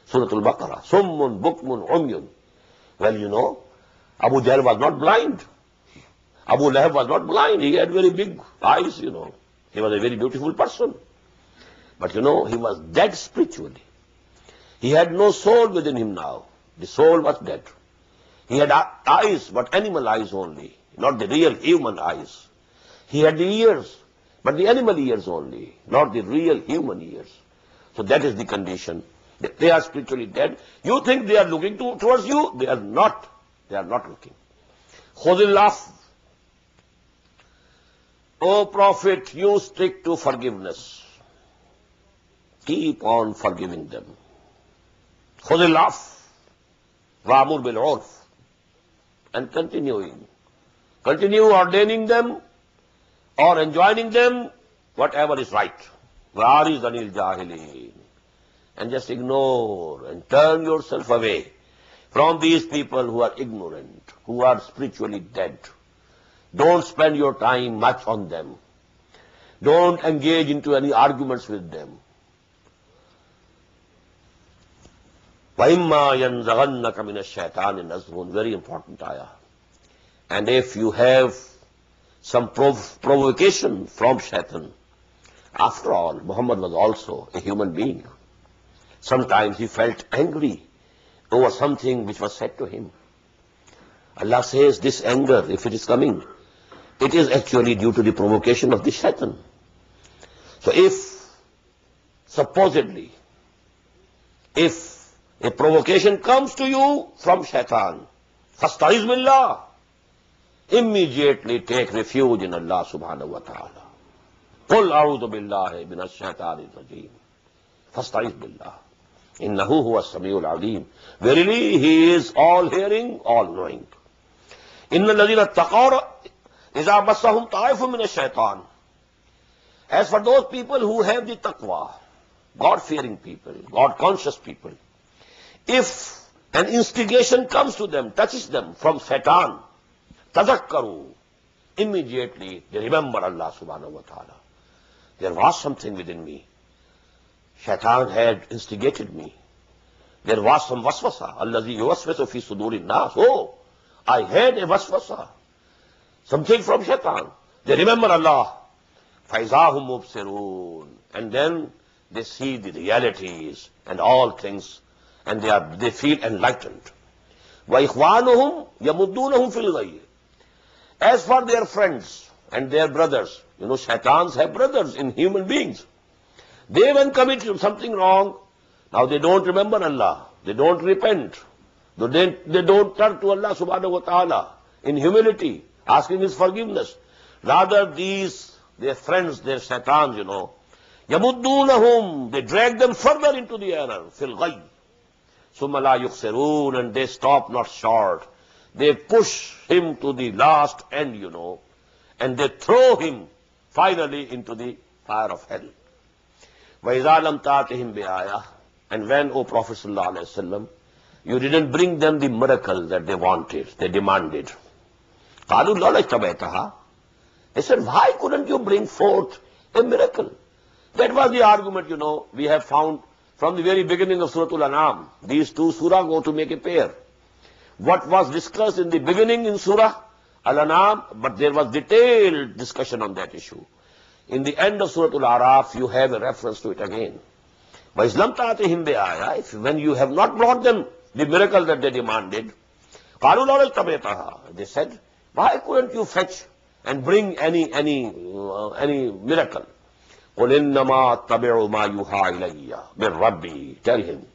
Surah Al-Baqarah. Summun, bukmun, umyun. Well, you know, Abu Jahl was not blind. Abu Lahab was not blind. He had very big eyes, you know. He was a very beautiful person. But, you know, he was dead spiritually. He had no soul within him now. The soul was dead. He had eyes, but animal eyes only, not the real human eyes. He had the ears, but the animal ears only, not the real human ears. So that is the condition. They are spiritually dead. You think they are looking towards you? They are not. They are not looking. Khudillah. O Prophet, you stick to forgiveness. Keep on forgiving them. Khudillah. Wa'mur bil urf. And continuing. Continue ordaining them or enjoining them whatever is right. Wa'ariz anil jahilin. And just ignore and turn yourself away from these people who are ignorant, who are spiritually dead. Don't spend your time much on them. Don't engage into any arguments with them. وَإِمَّا يَنْزَغَنَّكَ مِنَ الشَّيْطَانِ نَزْغٌ, very important ayah. And if you have some provocation from shaitan, after all, Muhammad was also a human being. Sometimes he felt angry over something which was said to him. Allah says this anger, if it is coming, it is actually due to the provocation of the shaitan. So if, supposedly, if a provocation comes to you from shaitan, fasta'iz billah, immediately take refuge in Allah subhanahu wa ta'ala. قُلْ أَعُوذُ بِاللَّهِ مِنَ الشَّيْطَانِ الرَّجِيمِ فَاسْتَعِذْ بِاللَّهِ إِنَّهُ هُوَ السَّمِيعُ الْعَلِيمُ. Verily, He is all-hearing, all-knowing. إِنَّ الَّذِينَ اتَّقَوْا إِذَا مَسَّهُمْ طَائِفٌ مِنَ الشَّيْطَانِ. As for those people who have the taqwa, God-fearing people, God-conscious people, if an instigation comes to them, touches them from Satan, tadakkaru, immediately they remember Allah subhanahu wa ta'ala. There was something within me. Shaitan had instigated me. There was some waswasa. Allazi yuwaswisu fi sudurin nas. Oh, I had a waswasa. Something from Shaitan. They remember Allah. Faizahum mubsirun. And then they see the realities and all things, and they feel enlightened. Wa ikhwanuhum yamuddunahum fil ghayy. As for their friends and their brothers, you know, shaitans have brothers in human beings. They, when commit something wrong, now they don't remember Allah, they don't repent, they don't turn to Allah subhanahu wa ta'ala in humility, asking His forgiveness. Rather, their friends, their shaitans, you know, yamuddunahum, they drag them further into the error, fil ghayy. Summa la yukhsirun, and they stop not short. They push him to the last end, you know, and they throw him finally into the fire of hell. وَإِذَا لَمْ تَأْتِهِمْ بِآيَةٍ. And when, O Prophet sallallahu alaihi wasallam, you didn't bring them the miracle that they wanted, they demanded. قَالُوا لَوْلَا اجْتَبَيْتَهَا. They said, why couldn't you bring forth a miracle? That was the argument, you know, we have found from the very beginning of Surah Al-An'am. These two surah go to make a pair. What was discussed in the beginning in Surah Al-An'am, but there was detailed discussion on that issue. In the end of Surah Al-Araf, you have a reference to it again. وَإِذْ لَمْ تَأْتِهِمْ بِآيَةٍ. When you have not brought them the miracle that they demanded, قَالُوا لَوْلَا اتَّبَعْتَهَا. They said, why couldn't you fetch and bring any miracle? قُلْ إِنَّمَا أَتَّبِعُ مَا يُوحَىٰ إِلَيَّ مِنْ رَبِّي. Tell him,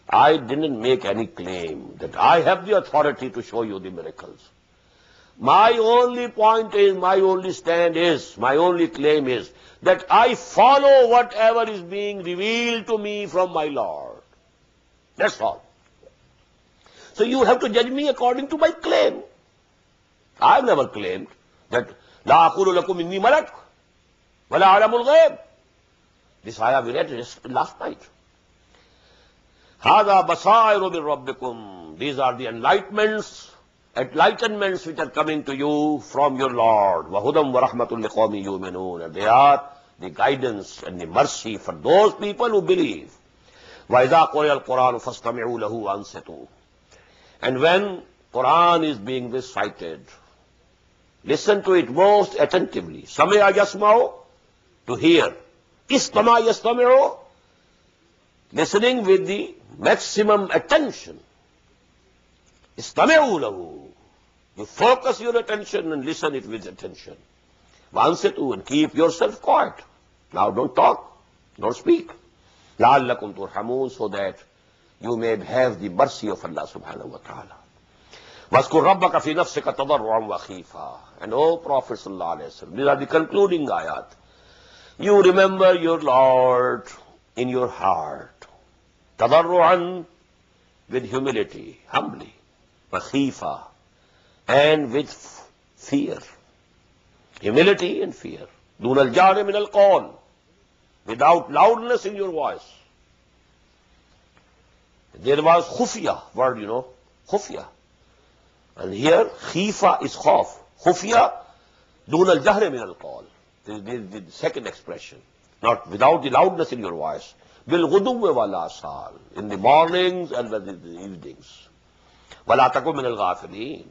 I didn't make any claim that I have the authority to show you the miracles. My only point is, my only stand is, my only claim is that I follow whatever is being revealed to me from my Lord. That's all. So you have to judge me according to my claim. I have never claimed that La aqulu lakum inni malak wala alamul ghaib. This ayah we read last night. Hada basairu min rabbikum. These are the enlightenments which are coming to you from your Lord. Wahudam wa rahmatul liqawmi yu'minun. And they are the guidance and the mercy for those people who believe. Wa idha quriya al-Qur'an fastami'u lahu wa ansitu. And when Quran is being recited, listen to it most attentively. Sami'a yasma'u, to hear. Istama yastami'u, listening with the maximum attention. Istami'u lahu. You focus your attention and listen it with attention. Vansitu, and keep yourself quiet. Now don't talk, don't speak. La'allakum turhamun, so that you may have the mercy of Allah subhanahu wa ta'ala. وَاذْكُرْ رَبَّكَ فِي نَفْسِكَ تَضَرُّعًا وَخِيفًا. And O Prophet sallallahu alayhi wa sallam, these are the concluding ayat. You remember your Lord in your heart. تَضَرُّعًا, with humility, humbly. وَخِيفًا, and with fear. Humility and fear. دُونَ الْجَهْرِ مِنَ الْقَوْلِ, without loudness in your voice. There was khufya word, khufya. And here, khifa is khawf. Khufya, dun al-jahr min al-qawl. The second expression. Not without the loudness in your voice. Bil ghuduwwi wal asal. In the mornings and the evenings. Wala takum min al-ghafilin.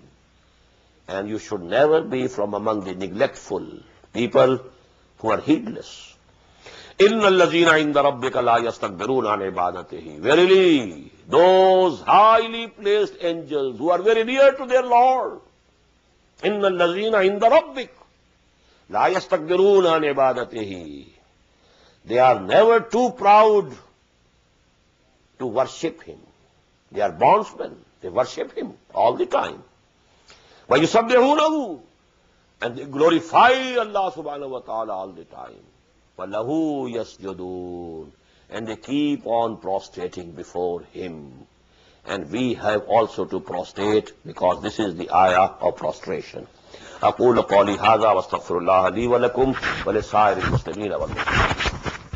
And you should never be from among the neglectful people who are heedless. إِنَّ الَّذِينَ عِنْدَ رَبِّكَ لَا يَسْتَكْبِرُونَ عَنْ عِبَادَتِهِ. Verily, those highly placed angels who are very near to their Lord. إِنَّ الَّذِينَ عِنْدَ رَبِّكَ لَا يَسْتَكْبِرُونَ عَنْ عِبَادَتِهِ. They are never too proud to worship Him. They are bondsmen. They worship Him all the time. وَيُسَبِّحُونَهُ, and they glorify Allah subhanahu wa ta'ala all the time. وَلَهُ يَسْجُدُونَ, and they keep on prostrating before Him. And we have also to prostrate, because this is the ayah of prostration. أقول قولي هذا واستغفر الله لي ولكم ولسائر المسلمين والمسلمين.